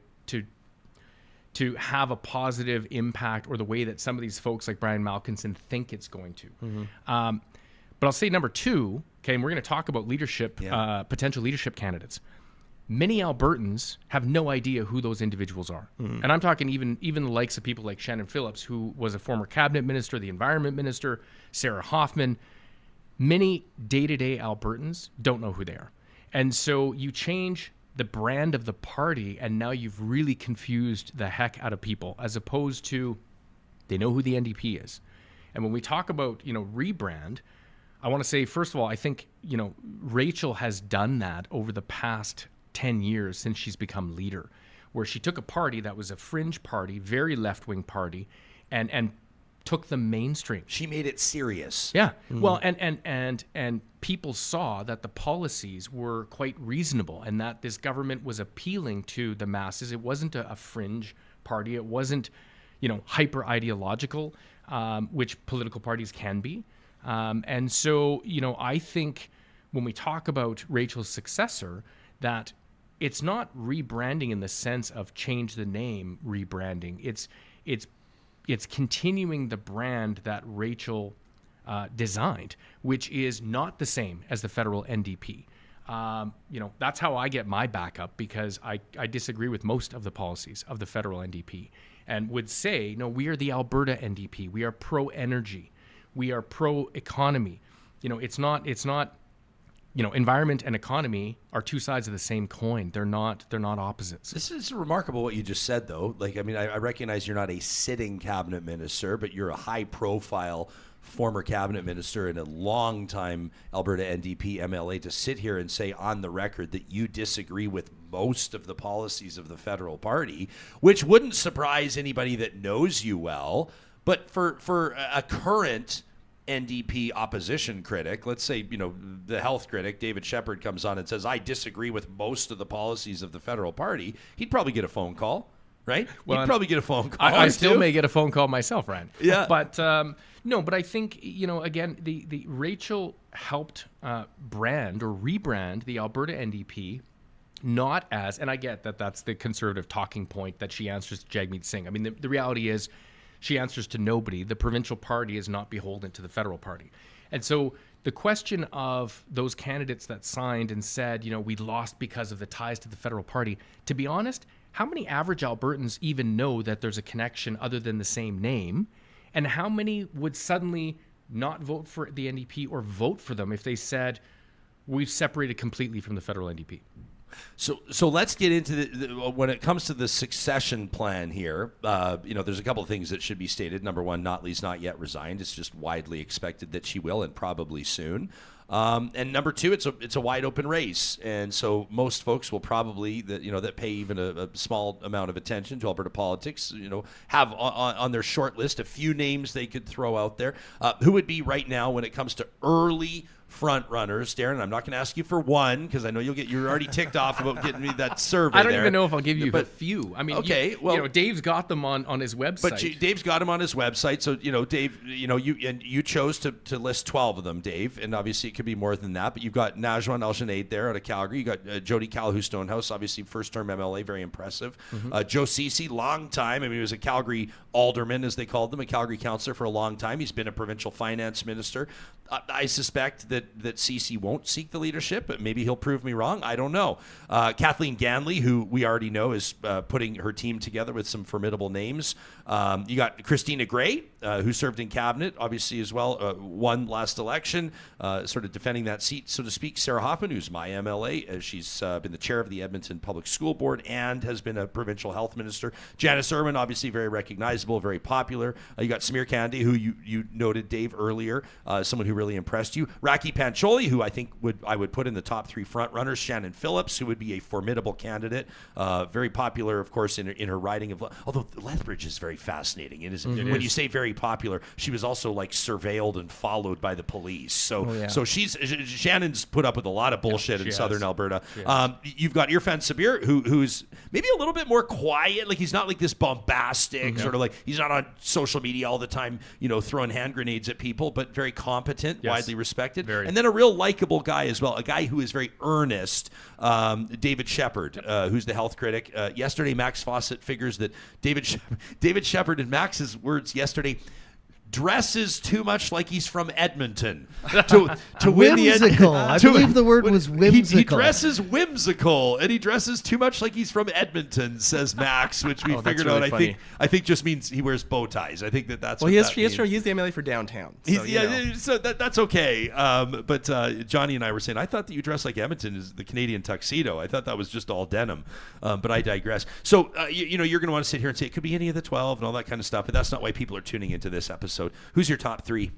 to have a positive impact, or the way that some of these folks like Brian Malkinson think it's going to. But I'll say number two, okay, and we're going to talk about leadership, potential leadership candidates. Many Albertans have no idea who those individuals are. And I'm talking even the likes of people like Shannon Phillips, who was a former cabinet minister, the environment minister, Sarah Hoffman. Many day-to-day Albertans don't know who they are. And so you change the brand of the party, and now you've really confused the heck out of people, as opposed to they know who the NDP is. And when we talk about, rebrand, I want to say, first of all, I think, Rachel has done that over the past 10 years since she's become leader, where she took a party that was a fringe party, very left-wing party, and took them mainstream. She made it serious. Yeah. Well, and people saw that the policies were quite reasonable, and that this government was appealing to the masses. It wasn't a fringe party. It wasn't, hyper ideological, which political parties can be. And so, I think when we talk about Rachel's successor, that it's not rebranding in the sense of change the name rebranding. It's continuing the brand that Rachel designed, which is not the same as the federal NDP. That's how I get my backup, because I disagree with most of the policies of the federal NDP, and would say, no, we are the Alberta NDP. We are pro-energy. We are pro-economy. It's not. Environment and economy are two sides of the same coin. They're not opposites. This is remarkable what you just said, though. I recognize you're not a sitting cabinet minister, but you're a high-profile former cabinet minister and a longtime Alberta NDP MLA, to sit here and say on the record that you disagree with most of the policies of the federal party, which wouldn't surprise anybody that knows you well. But for a current NDP opposition critic, let's say, the health critic, David Shepherd, comes on and says, I disagree with most of the policies of the federal party, he'd probably get a phone call, right? Well, You'd probably get a phone call. I still may get a phone call myself, Ryan. Yeah. But no, but I think, again, the Rachel helped brand or rebrand the Alberta NDP not as, and I get that that's the conservative talking point that she answers to Jagmeet Singh. I mean, the reality is she answers to nobody. The provincial party is not beholden to the federal party. And so the question of those candidates that signed and said, we lost because of the ties to the federal party, to be honest, how many average Albertans even know that there's a connection other than the same name? And how many would suddenly not vote for the NDP or vote for them if they said, we've separated completely from the federal NDP? So let's get into when it comes to the succession plan here. There's a couple of things that should be stated. Number one, Notley's not yet resigned. It's just widely expected that she will, and probably soon. And number two, it's a wide open race, and so most folks will probably that pay even a small amount of attention to Alberta politics, have on their short list a few names they could throw out there. Who would be right now when it comes to early front runners, Deron? I'm not going to ask you for one because I know you're already ticked off about getting me that survey. I don't even know if I'll give you a few. I mean, okay, Dave's got them on his website. But Dave's got them on his website. So Dave, you chose to list 12 of them, Dave, and obviously it could be more than that. But you've got Najwan El-Junaid there out of Calgary. You got Jody Calhoun Stonehouse, obviously first-term MLA, very impressive. Joe Ceci, long time. I mean, he was a Calgary alderman, as they called them, a Calgary councillor for a long time. He's been a provincial finance minister. I suspect that Ceci won't seek the leadership, but maybe he'll prove me wrong. I don't know. Kathleen Ganley, who we already know is putting her team together with some formidable names. You got Christina Gray, who served in cabinet, obviously as well, won last election, sort of defending that seat, so to speak. Sarah Hoffman, who's my MLA, she's been the chair of the Edmonton Public School Board and has been a provincial health minister. Janice Irwin, obviously very recognizable, very popular. You got Samir Kandi, who you noted, Dave, earlier, someone who really impressed you. Raki Pancholi, who I think I would put in the top three front runners. Shannon Phillips, who would be a formidable candidate, very popular, of course, in her riding of. Although Lethbridge is very fascinating. It is when you say very popular, she was also like surveilled and followed by the police. So so Shannon's put up with a lot of bullshit in southern Alberta. You've got Irfan Sabir, who's maybe a little bit more quiet. Like he's not like this bombastic sort of like he's not on social media all the time, throwing hand grenades at people, but very competent. Widely respected. And then a real likable guy as well, a guy who is very earnest, David Shepherd, who's the health critic. Yesterday, Max Fawcett figures that David Shepherd, in Max's words yesterday, dresses too much like he's from Edmonton to win the whimsical. I believe the word was whimsical. He dresses whimsical, and he dresses too much like he's from Edmonton, says Max, which we figured really out. Funny. I think just means he wears bow ties. I think that's what he that has means. He's the MLA for downtown. So that's okay. But Johnny and I were saying, I thought that you dress like Edmonton is the Canadian tuxedo. I thought that was just all denim. But I digress. So you're going to want to sit here and say it could be any of the 12 and all that kind of stuff. But that's not why people are tuning into this episode. Who's your top three?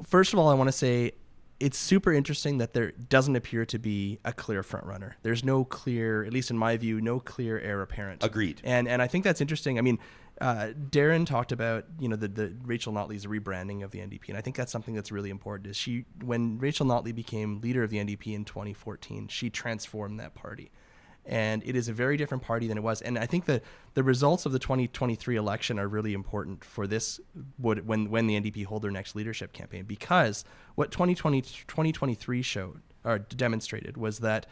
First of all, I want to say it's super interesting that there doesn't appear to be a clear front runner. There's no clear, at least in my view, no clear heir apparent. Agreed. And I think that's interesting. I mean, Deron talked about the Rachel Notley's rebranding of the NDP, and I think that's something that's really important. Is when Rachel Notley became leader of the NDP in 2014, she transformed that party. And it is a very different party than it was. And I think that the results of the 2023 election are really important for this when the NDP hold their next leadership campaign, because what 2023 showed or demonstrated was that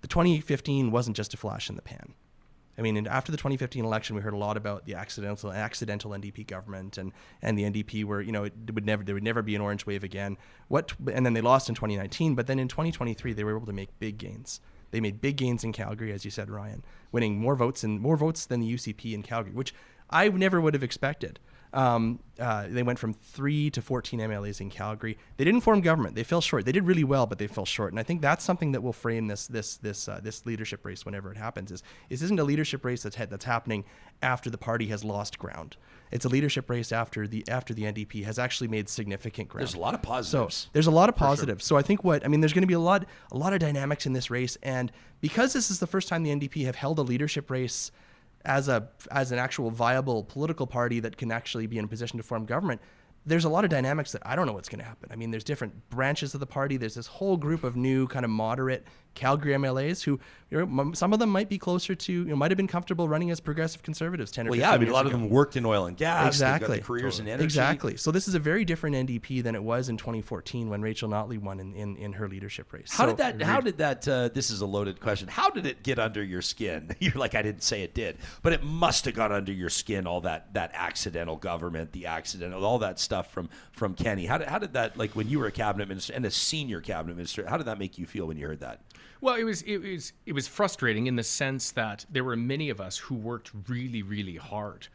the 2015 wasn't just a flash in the pan. I mean, after the 2015 election, we heard a lot about the accidental NDP government and the NDP where, there would never be an orange wave again. And then they lost in 2019, but then in 2023, they were able to make big gains. They made big gains in Calgary, as you said, Ryan, winning more votes than the UCP in Calgary, which I never would have expected. They went from 3 to 14 MLAs in Calgary. They didn't form government. They fell short. They did really well, but they fell short. And I think that's something that will frame this leadership race whenever it happens. Is isn't a leadership race that's happening after the party has lost ground. It's a leadership race after the NDP has actually made significant ground. There's a lot of positives. So there's a lot of positives. Sure. So I think there's going to be a lot of dynamics in this race, and because this is the first time the NDP have held a leadership race as an actual viable political party that can actually be in a position to form government, there's a lot of dynamics that I don't know what's going to happen. I mean, there's different branches of the party. There's this whole group of new kind of moderate Calgary MLAs who, some of them might be closer to, might have been comfortable running as progressive conservatives 10 or 15 years ago. Well, yeah, I mean, a lot of them worked in oil and gas. Exactly. They've got the careers in energy. Exactly. So this is a very different NDP than it was in 2014 when Rachel Notley won in her leadership race. How did that, this is a loaded question. How did it get under your skin? You're like, I didn't say it did, but it must have got under your skin, all that accidental government, all that stuff from Kenny. How did that, like when you were a cabinet minister and a senior cabinet minister, how did that make you feel when you heard that? Well, it was frustrating in the sense that there were many of us who worked really, really hard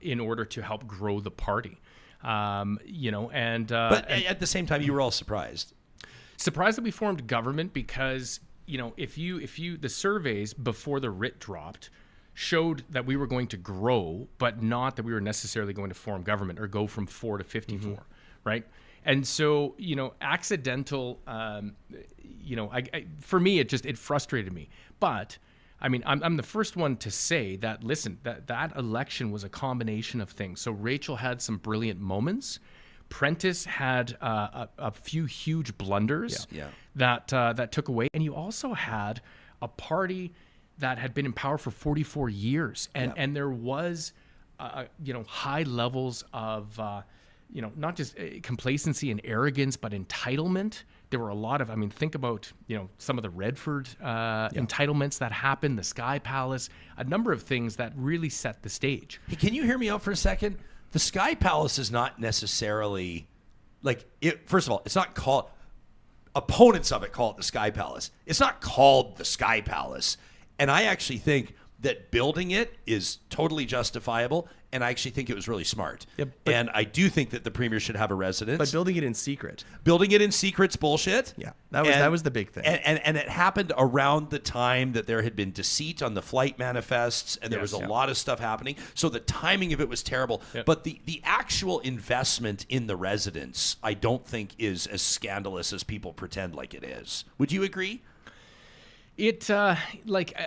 in order to help grow the party. But at the same time, you were all surprised. Surprised that we formed government because, if the surveys before the writ dropped showed that we were going to grow, but not that we were necessarily going to form government or go from 4 to 54, right? And so, accidental, for me, it frustrated me. But, I mean, I'm the first one to say that, listen, that election was a combination of things. So Rachel had some brilliant moments. Prentice had a few huge blunders that took away. And you also had a party that had been in power for 44 years. And there was, high levels of, not just complacency and arrogance, but entitlement. There were a lot of, think about, some of the Redford entitlements that happened, the Sky Palace, a number of things that really set the stage. Hey, can you hear me out for a second? The Sky Palace is not necessarily, first of all, it's not called, opponents of it call it the Sky Palace. It's not called the Sky Palace. And I actually think that building it is totally justifiable, and I actually think it was really smart. Yep, and I do think that the premier should have a residence. But building it in secret. Building it in secret's bullshit. Yeah, that was the big thing. And it happened around the time that there had been deceit on the flight manifests, and there was a lot of stuff happening. So the timing of it was terrible. Yep. But the actual investment in the residence, I don't think is as scandalous as people pretend like it is. Would you agree? It,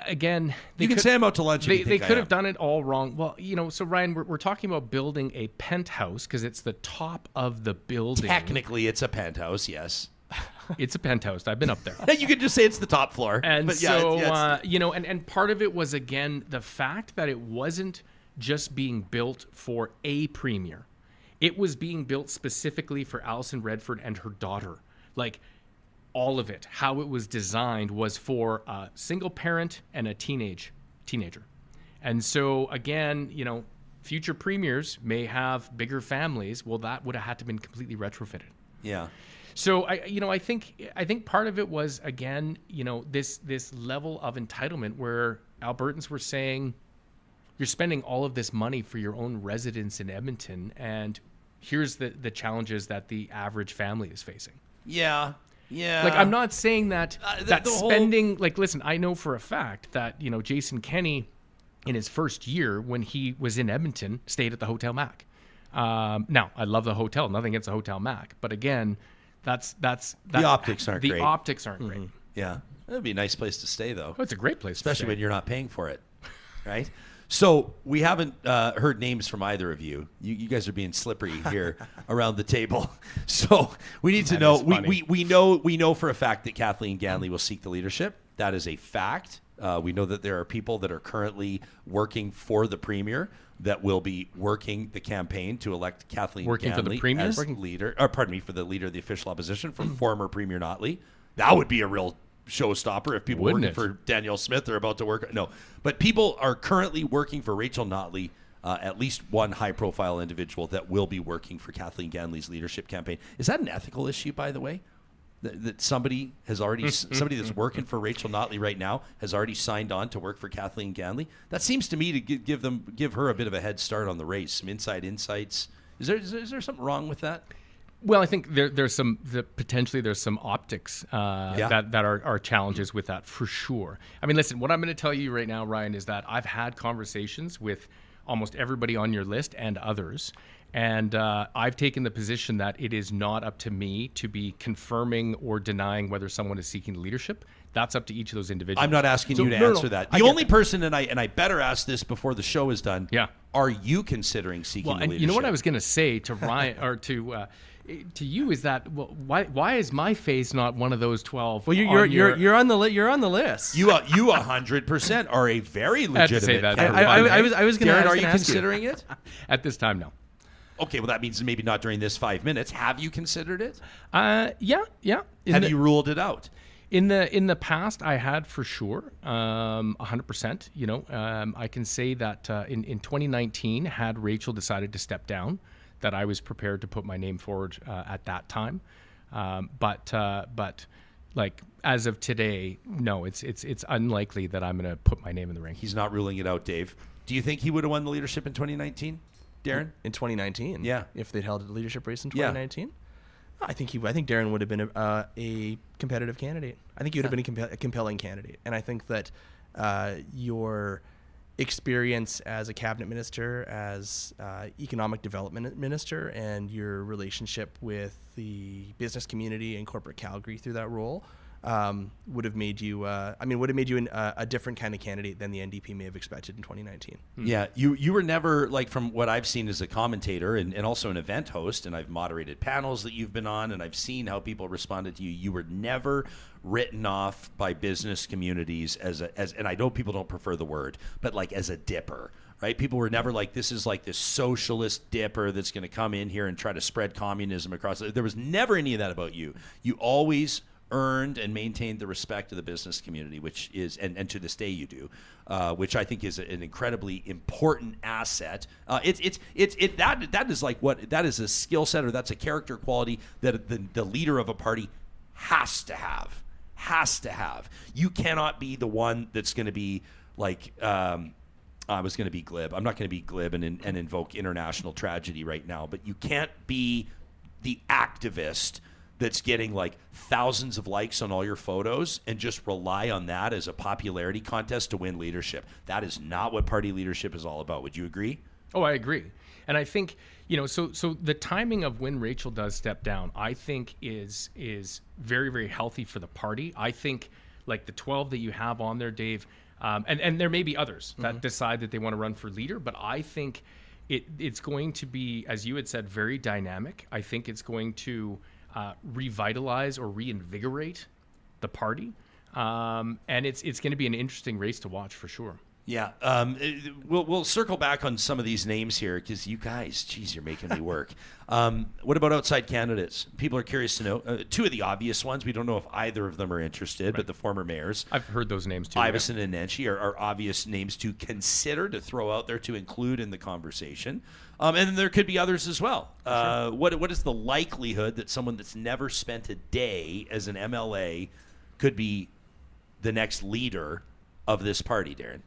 again... You can say I'm out to lunch. They could have done it all wrong. Well, so Ryan, we're talking about building a penthouse because it's the top of the building. Technically, it's a penthouse, yes. It's a penthouse. I've been up there. You could just say it's the top floor. And and part of it was, again, the fact that it wasn't just being built for a premier. It was being built specifically for Alison Redford and her daughter. All of it, how it was designed was for a single parent and a teenager. And so again, future premiers may have bigger families. Well, that would have had to been completely retrofitted. Yeah. So I think part of it was, again, this level of entitlement where Albertans were saying, you're spending all of this money for your own residence in Edmonton, and here's the challenges that the average family is facing. Yeah. Yeah. I'm not saying that spending, listen, I know for a fact that, Jason Kenney in his first year when he was in Edmonton stayed at the Hotel Mac. Now, I love the hotel, nothing against the Hotel Mac, but again, the optics aren't great. The optics aren't great. Yeah. That'd be a nice place to stay, though. Oh, it's a great place especially when you're not paying for it, right? So we haven't heard names from either of you. You guys are being slippery here around the table. So we need to know. We know for a fact that Kathleen Ganley will seek the leadership. That is a fact. We know that there are people that are currently working for the premier that will be working the campaign to elect Kathleen Ganley as leader. Or pardon me, for the leader of the official opposition from former Premier Notley. That would be a real showstopper if people working for Danielle Smith are about to work. No, but people are currently working for Rachel Notley, at least one high-profile individual that will be working for Kathleen Ganley's leadership campaign. Is that an ethical issue, by the way? That somebody has already, somebody that's working for Rachel Notley right now has already signed on to work for Kathleen Ganley? That seems to me to give her a bit of a head start on the race, some inside insights. Is there something wrong with that? Well, I think there's potentially some optics that are challenges with that for sure. I mean, listen, what I'm going to tell you right now, Ryan, is that I've had conversations with almost everybody on your list and others, and I've taken the position that it is not up to me to be confirming or denying whether someone is seeking leadership. That's up to each of those individuals. I'm not asking you to answer that. The only person, and I better ask this before the show is done. Yeah. Are you considering seeking leadership? You know what I was going to say to Ryan or to you is that why is my face not one of those 12? Well, you're on the list. You 100% are a very I had to say legitimate that. candidate. I was going to. Darren, are you considering it? At this time, no. Okay, well that means maybe not during this 5 minutes. Have you considered it? Yeah. Have you ruled it out? In the past, I had for sure, 100%. You know, I can say that in 2019, had Rachel decided to step down, that I was prepared to put my name forward at that time. But like as of today, no, it's unlikely that I'm going to put my name in the ring. He's not ruling it out, Dave. Do you think he would have won the leadership in 2019, Darren? In 2019, yeah. If they'd held a leadership race in 2019. I think Darren would have been a competitive candidate. I think he would have been a compelling candidate, and I think that your experience as a cabinet minister, as economic development minister, and your relationship with the business community and corporate Calgary through that role would have made you. A different kind of candidate than the NDP may have expected in 2019. Yeah, you were never, like, from what I've seen as a commentator and also an event host, and I've moderated panels that you've been on, and I've seen how people responded to you. You were never written off by business communities as and I know people don't prefer the word, but like as a dipper. Right? People were never like, this is like this socialist dipper that's going to come in here and try to spread communism across. There was never any of that about you. You always earned and maintained the respect of the business community, which is, and to this day you do, which I think is an incredibly important asset. That is like that is a skill set, or that's a character quality that the leader of a party has to have. You cannot be the one that's going to be like, I was going to be glib. I'm not going to be glib and invoke international tragedy right now, but you can't be the activist that's getting like thousands of likes on all your photos and just rely on that as a popularity contest to win leadership. That is not what party leadership is all about. Would you agree? Oh, I agree. And I think, you know, so the timing of when Rachel does step down, I think is very, very healthy for the party. I think like the 12 that you have on there, Dave, and there may be others that decide that they want to run for leader, but I think it's going to be, as you had said, very dynamic. I think it's going to revitalize or reinvigorate the party, and it's going to be an interesting race to watch for sure. Yeah, we'll circle back on some of these names here because you guys, geez, you're making me work. What about outside candidates? People are curious to know. Two of the obvious ones, we don't know if either of them are interested, but the former mayors. I've heard those names too. Iveson and Nenshi are obvious names to consider, to throw out there, to include in the conversation. And then there could be others as well. Sure. What is the likelihood that someone that's never spent a day as an MLA could be the next leader of this party, Darren?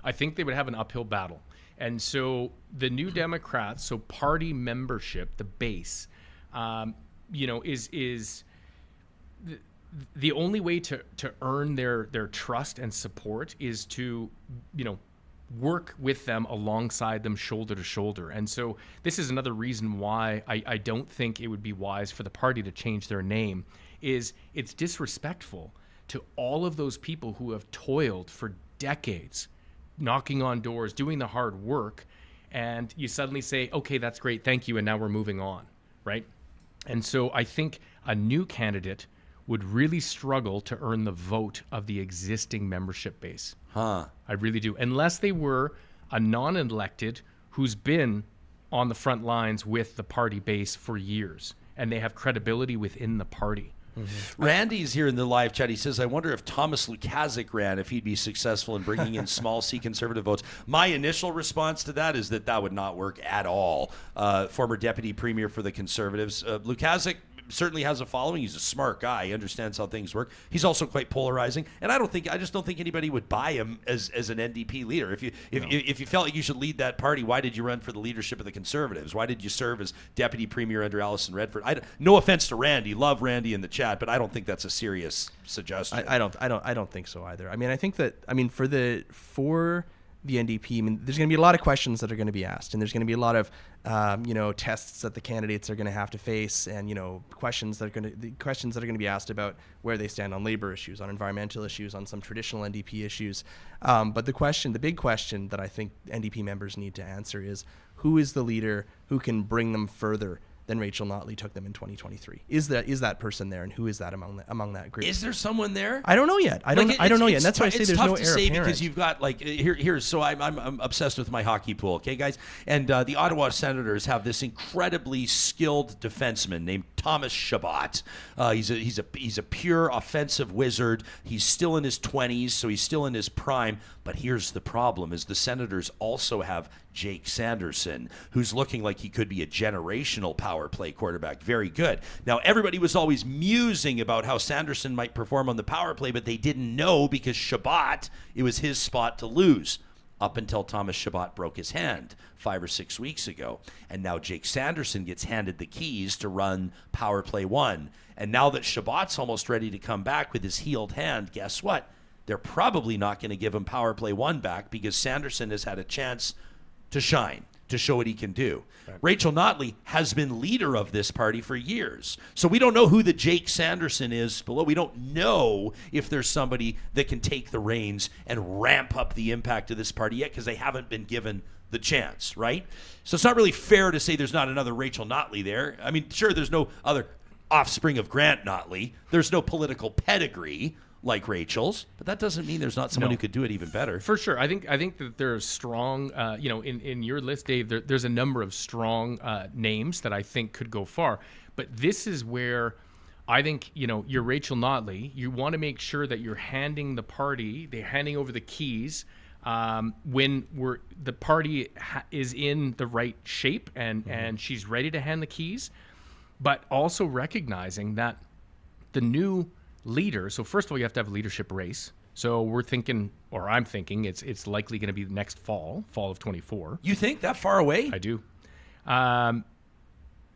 I think they would have an uphill battle. And so the New Democrats, so party membership, the base, is the only way to earn their trust and support is to, work with them, alongside them, shoulder to shoulder. And so this is another reason why I don't think it would be wise for the party to change their name, is it's disrespectful to all of those people who have toiled for decades, knocking on doors, doing the hard work, and you suddenly say, okay, that's great, thank you, and now we're moving on, right? And so I think a new candidate would really struggle to earn the vote of the existing membership base. I really do. Unless they were a non-elected who's been on the front lines with the party base for years, and they have credibility within the party. Mm-hmm. Randy's here in the live chat. He says, I wonder if Thomas Lukaszuk ran, if he'd be successful in bringing in small C conservative votes. My initial response to that is that would not work at all. Former deputy premier for the Conservatives. Lukaszuk certainly has a following. He's a smart guy. He understands how things work. He's also quite polarizing, and I just don't think anybody would buy him as an NDP leader. If you felt like you should lead that party, why did you run for the leadership of the Conservatives? Why did you serve as deputy premier under Alison Redford? No offense to Randy, love Randy in the chat, but I don't think that's a serious suggestion. I don't think so either. I mean, I think that for the NDP, I mean, there's going to be a lot of questions that are going to be asked, and there's going to be a lot of, tests that the candidates are going to have to face, and questions that are going to be asked about where they stand on labor issues, on environmental issues, on some traditional NDP issues. But the big question that I think NDP members need to answer is, who is the leader who can bring them further than Rachel Notley took them in 2023? Is that person there, and who is that among that group? Is there someone there? I don't know yet. I don't know yet. And that's why I say there's no heir apparent. It's tough to say because you've got here's so I'm obsessed with my hockey pool, okay, guys? And the Ottawa Senators have this incredibly skilled defenseman named Thomas Chabot. He's a pure offensive wizard. He's still in his 20s, so he's still in his prime. But here's the problem: is the Senators also have Jake Sanderson, who's looking like he could be a generational power play quarterback. Very good. Now, everybody was always musing about how Sanderson might perform on the power play, but they didn't know because Chabot, it was his spot to lose up until Thomas Chabot broke his hand 5 or 6 weeks ago. And now Jake Sanderson gets handed the keys to run power play 1. And now that Chabot's almost ready to come back with his healed hand, guess what? They're probably not going to give him power play 1 back because Sanderson has had a chance to shine, to show what he can do. Right. Rachel Notley has been leader of this party for years. So we don't know who the Jake Sanderson is, but we don't know if there's somebody that can take the reins and ramp up the impact of this party yet because they haven't been given the chance, right? So it's not really fair to say there's not another Rachel Notley there. I mean, sure, there's no other offspring of Grant Notley. There's no political pedigree like Rachel's, but that doesn't mean there's not someone who could do it even better. For sure. I think that there's strong, in your list, Dave, there's a number of strong names that I think could go far. But this is where I think, you're Rachel Notley. You want to make sure that you're handing the party, they're handing over the keys when the party is in the right shape and she's ready to hand the keys, but also recognizing that the new leader. So first of all, you have to have a leadership race. So we're thinking, or I'm thinking, it's likely going to be next fall of 24. You think that far away? I do.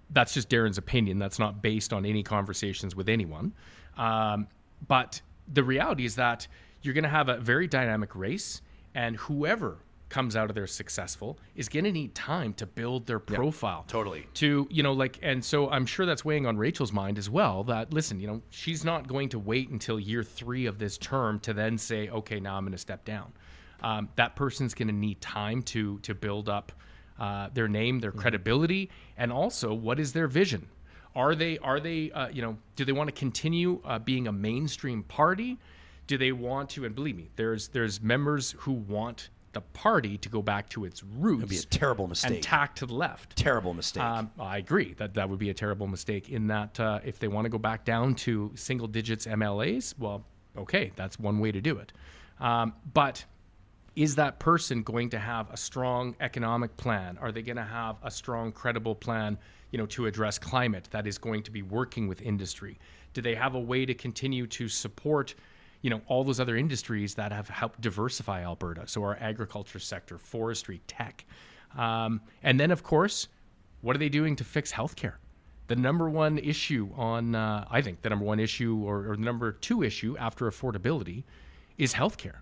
That's just Deron's opinion. That's not based on any conversations with anyone. But the reality is that you're going to have a very dynamic race, and whoever comes out of there successful is going to need time to build their profile. Totally. And so I'm sure that's weighing on Rachel's mind as well, that listen, she's not going to wait until year 3 of this term to then say, okay, now I'm going to step down. That person's going to need time to build up their name, their credibility, and also what is their vision? Are they do they want to continue being a mainstream party? Do they want to, and believe me, there's members who want the party to go back to its roots. It would be a terrible mistake. And tack to the left. Terrible mistake. I agree that would be a terrible mistake in that if they want to go back down to single digits MLAs, well, okay, that's one way to do it. But is that person going to have a strong economic plan? Are they going to have a strong, credible plan, to address climate that is going to be working with industry? Do they have a way to continue to support all those other industries that have helped diversify Alberta? So our agriculture sector, forestry, tech. And then, of course, what are they doing to fix healthcare? The number one issue I think the number one issue or the number 2 issue after affordability is healthcare.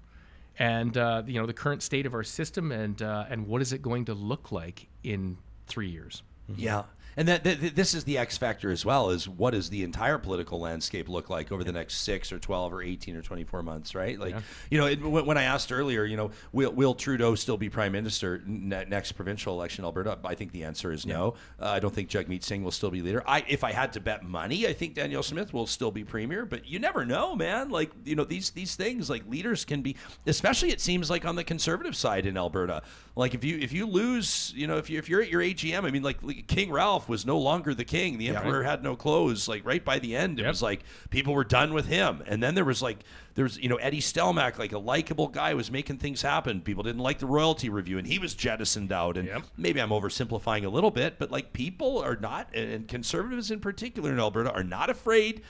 And, the current state of our system and what is it going to look like in 3 years? Yeah. And this is the X factor as well, is what does the entire political landscape look like over the next 6 or 12 or 18 or 24 months, right? Like, when I asked earlier, will Trudeau still be prime minister next provincial election in Alberta? I think the answer is no. I don't think Jagmeet Singh will still be leader. If I had to bet money, I think Danielle Smith will still be premier, but you never know, man. Like, these things, like leaders can be, especially it seems like on the conservative side in Alberta. Like if you lose, if you're at your AGM, I mean, like King Ralph was no longer the king. The emperor had no clothes. Like right by the end, it was like people were done with him. And then there was Eddie Stelmach, like a likable guy, was making things happen. People didn't like the royalty review, and he was jettisoned out. And maybe I'm oversimplifying a little bit, but like people are not, and conservatives in particular in Alberta, are not afraid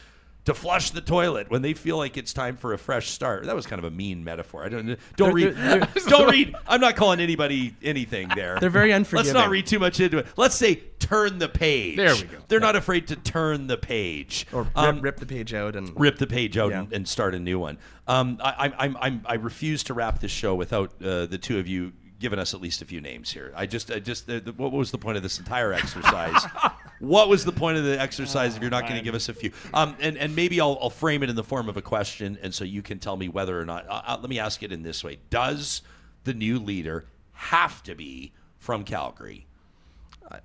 to flush the toilet when they feel like it's time for a fresh start. That was kind of a mean metaphor. Don't read. I'm not calling anybody anything there. They're very unforgiving. Let's not read too much into it. Let's say turn the page. There we go. They're not afraid to turn the page Or rip the page out and and start a new one. I refuse to wrap this show without the two of you giving us at least a few names here. What was the point of this entire exercise? What was the point of the exercise if you're not going to give us a few? And maybe I'll frame it in the form of a question, and so you can tell me whether or not. Let me ask it in this way: does the new leader have to be from Calgary?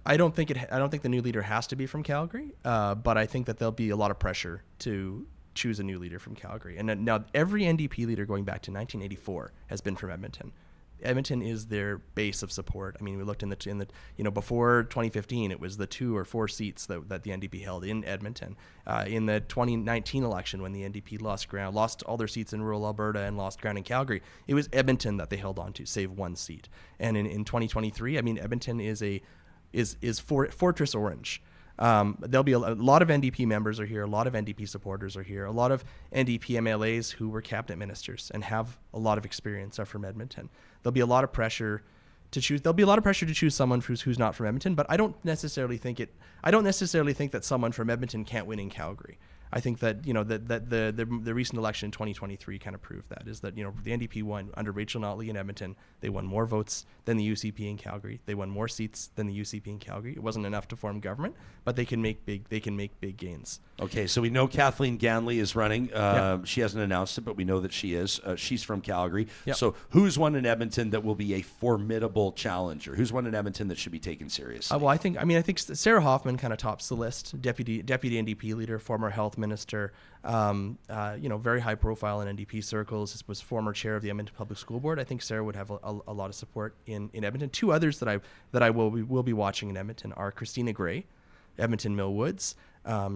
I don't think the new leader has to be from Calgary, but I think that there'll be a lot of pressure to choose a new leader from Calgary. And now every NDP leader going back to 1984 has been from Edmonton. Edmonton is their base of support. I mean, we looked in the before 2015, it was the 2 or 4 seats that the NDP held in Edmonton. In the 2019 election, when the NDP lost all their seats in rural Alberta and lost ground in Calgary, it was Edmonton that they held on to, save 1 seat. And in 2023, I mean, Edmonton is Fortress Orange. There'll be a lot of NDP members are here. A lot of NDP supporters are here. A lot of NDP MLAs who were cabinet ministers and have a lot of experience are from Edmonton. There'll be a lot of pressure to choose. There'll be a lot of pressure to choose someone who's not from Edmonton. But I don't necessarily think that someone from Edmonton can't win in Calgary. I think that the recent election in 2023 kind of proved that the NDP won under Rachel Notley in Edmonton. They won more votes than the UCP in Calgary. They won more seats than the UCP in Calgary. It wasn't enough to form government, but they can make big gains. Okay, so we know Kathleen Ganley is running. She hasn't announced it, but we know that she is. She's from Calgary. Yep. So who's one in Edmonton that will be a formidable challenger? Who's one in Edmonton that should be taken seriously? Well, I think Sarah Hoffman kind of tops the list. Deputy NDP leader, former health minister, very high profile in NDP circles. Was former chair of the Edmonton Public School Board. I think Sarah would have a lot of support in Edmonton. 2 others that I will be watching in Edmonton are Christina Gray, Edmonton Mill Woods. I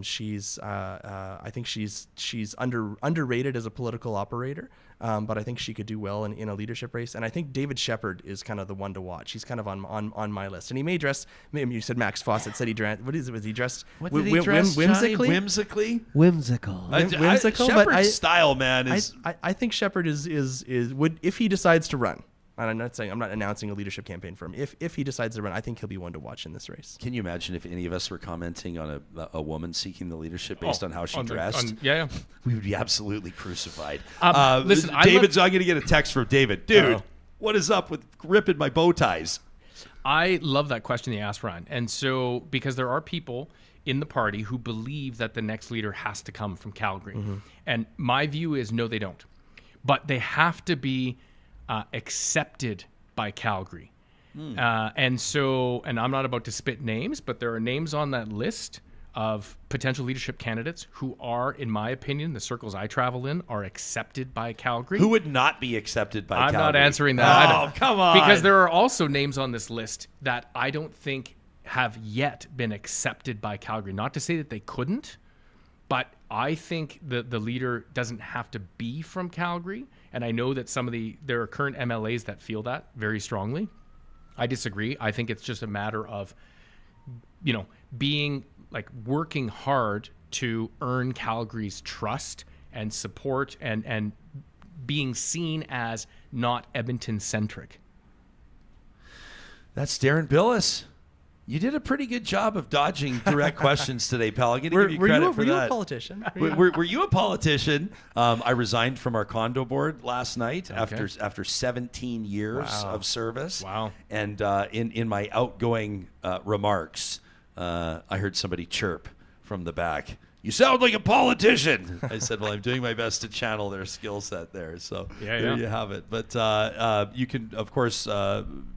think she's underrated as a political operator, but I think she could do well in a leadership race. And I think David Shepherd is kind of the one to watch. He's kind of on my list. And he may dress. Maybe you said Max Fawcett said he dressed. What is it? Was he dressed? What did he dress? Whimsically. Whimsical. Shepherd's style, man, is. I think Shepherd would, if he decides to run. And I'm not announcing a leadership campaign for him. If he decides to run, I think he'll be one to watch in this race. Can you imagine if any of us were commenting on a woman seeking the leadership based on how she dressed? Yeah. We would be absolutely crucified. Listen, I'm going to get a text from David. Dude, what is up with ripping my bow ties? I love that question you asked, Ryan. And so, because there are people in the party who believe that the next leader has to come from Calgary. Mm-hmm. And my view is no, they don't. But they have to be accepted by Calgary. And I'm not about to spit names, but there are names on that list of potential leadership candidates who are, in my opinion, the circles I travel in, are accepted by Calgary. Who would not be accepted by Calgary? I'm not answering that. Oh, come on. Because there are also names on this list that I don't think have yet been accepted by Calgary. Not to say that they couldn't, but I think the leader doesn't have to be from Calgary. And I know that there are current MLAs that feel that very strongly. I disagree. I think it's just a matter of, working hard to earn Calgary's trust and support and being seen as not Edmonton-centric. That's Deron Bilous. You did a pretty good job of dodging direct questions today, pal. I'm going to give you credit for that. Were you a politician? Were you a politician? I resigned from our condo board last night after 17 years of service. Wow. And in my outgoing remarks, I heard somebody chirp from the back. You sound like a politician. I said, well, I'm doing my best to channel their skill set there. So there you have it. But you can, of course,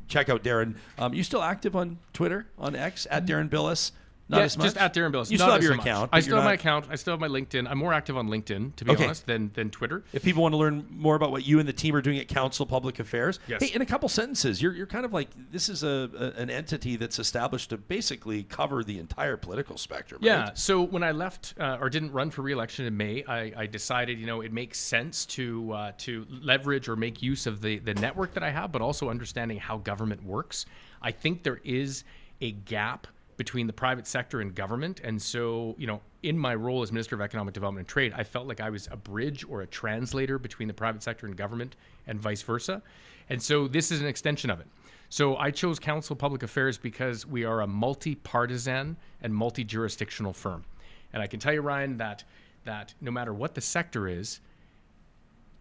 check out Deron. You still active on Twitter, on X, at Deron Bilous? Not as much? Just at Deron Bilous. You still have your account. I still have my account. I still have my LinkedIn. I'm more active on LinkedIn, to be honest, than Twitter. If people want to learn more about what you and the team are doing at Council Public Affairs, yes. Hey, in a couple sentences, you're kind of like, this is an entity that's established to basically cover the entire political spectrum. Yeah. Right? So when I left or didn't run for re-election in May, I decided, it makes sense to leverage or make use of the network that I have, but also understanding how government works. I think there is a gap between the private sector and government. And so, in my role as Minister of Economic Development and Trade, I felt like I was a bridge or a translator between the private sector and government and vice versa. And so this is an extension of it. So I chose Council Public Affairs because we are a multi-partisan and multi-jurisdictional firm. And I can tell you, Ryan, that no matter what the sector is,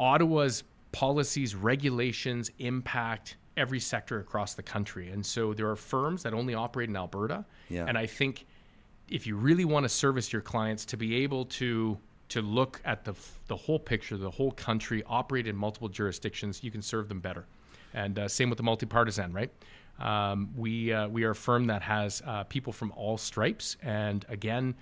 Ottawa's policies, regulations impact every sector across the country. And so there are firms that only operate in Alberta. Yeah. And I think if you really want to service your clients, to be able to look at the whole picture, the whole country, operate in multiple jurisdictions, you can serve them better. And same with the multi-partisan, right? We are a firm that has people from all stripes. And again,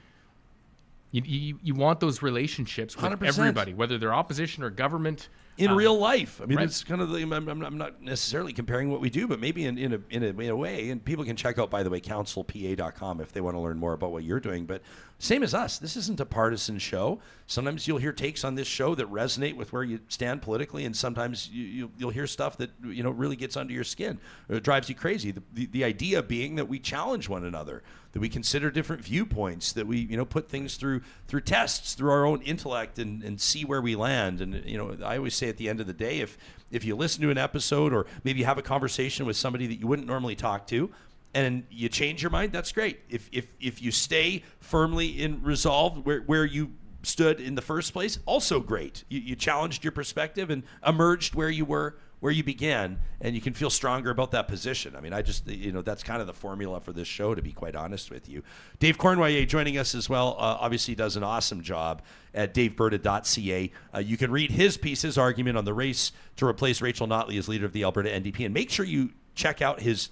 you want those relationships with 100%. everybody, whether they're opposition or government. In real life. I mean, right. it's kind of I'm not necessarily comparing what we do, but maybe in a way. And people can check out, by the way, councilpa.com if they want to learn more about what you're doing. But same as us, this isn't a partisan show. Sometimes you'll hear takes on this show that resonate with where you stand politically, and sometimes you'll hear stuff that really gets under your skin, or it drives you crazy. The idea being that we challenge one another, that we consider different viewpoints, that we put things through tests, through our own intellect, and see where we land. And I always say at the end of the day, if you listen to an episode, or maybe you have a conversation with somebody that you wouldn't normally talk to, and you change your mind, that's great. If you stay firmly in resolve where you stood in the first place, also great. You challenged your perspective and emerged where you were, where you began, and you can feel stronger about that position. I mean, I just, that's kind of the formula for this show, to be quite honest with you. Dave Cournoyer joining us as well, obviously does an awesome job at daveberta.ca. You can read his piece, his argument on the race to replace Rachel Notley as leader of the Alberta NDP, and make sure you check out his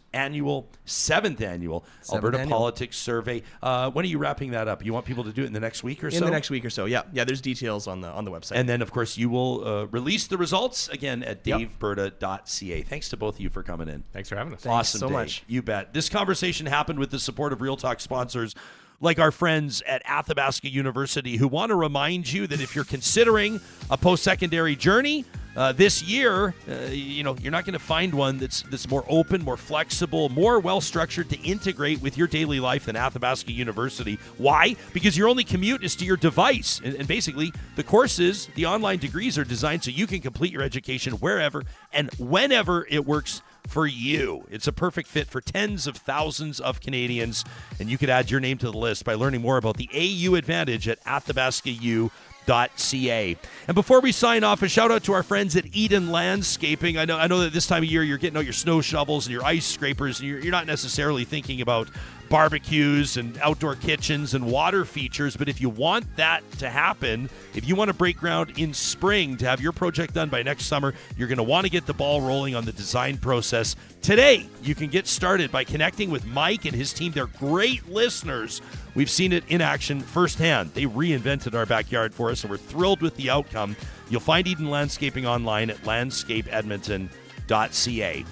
seventh annual Alberta Politics Survey. When are you wrapping that up? You want people to do it in the next week or so? In the next week or so, yeah. There's details on the website. And then, of course, you will release the results again at daveberta.ca. Thanks to both of you for coming in. Thanks for having us. Awesome, so Dave. much. You bet. This conversation happened with the support of Real Talk sponsors like our friends at Athabasca University, who want to remind you that if you're considering a post-secondary journey this year, you're not going to find one that's more open, more flexible, more well-structured to integrate with your daily life than Athabasca University. Why? Because your only commute is to your device. And basically, the courses, the online degrees are designed so you can complete your education wherever and whenever it works for you. It's a perfect fit for tens of thousands of Canadians, and you could add your name to the list by learning more about the AU Advantage at athabascau.ca. And before we sign off, a shout out to our friends at Eden Landscaping. I know that this time of year you're getting out your snow shovels and your ice scrapers, and you're not necessarily thinking about barbecues and outdoor kitchens and water features, but if you want that to happen, if you want to break ground in spring to have your project done by next summer, you're going to want to get the ball rolling on the design process today. You can get started by connecting with Mike and his team. They're great listeners. We've seen it in action firsthand. They reinvented our backyard for us, and we're thrilled with the outcome. You'll find Eden Landscaping online at landscapeedmonton.ca.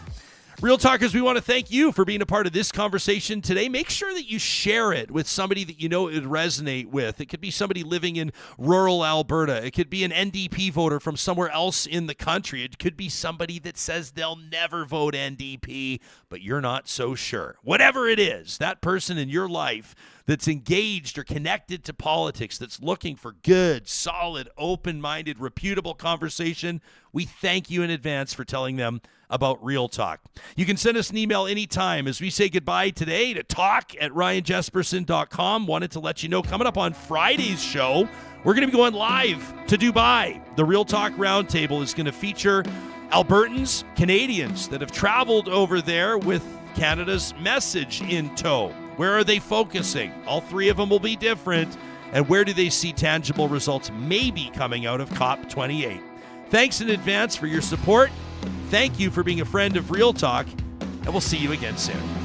Real Talkers, we want to thank you for being a part of this conversation today. Make sure that you share it with somebody that you know it would resonate with. It could be somebody living in rural Alberta. It could be an NDP voter from somewhere else in the country. It could be somebody that says they'll never vote NDP, but you're not so sure. Whatever it is, that person in your life that's engaged or connected to politics, that's looking for good, solid, open-minded, reputable conversation, we thank you in advance for telling them about Real Talk. You can send us an email anytime as we say goodbye today to talk@ryanjesperson.com. Wanted to let you know, coming up on Friday's show, we're going to be going live to Dubai. The Real Talk Roundtable is going to feature Albertans, Canadians that have traveled over there with Canada's message in tow. Where are they focusing? All three of them will be different. And where do they see tangible results maybe coming out of COP28? Thanks in advance for your support. Thank you for being a friend of Real Talk, and we'll see you again soon.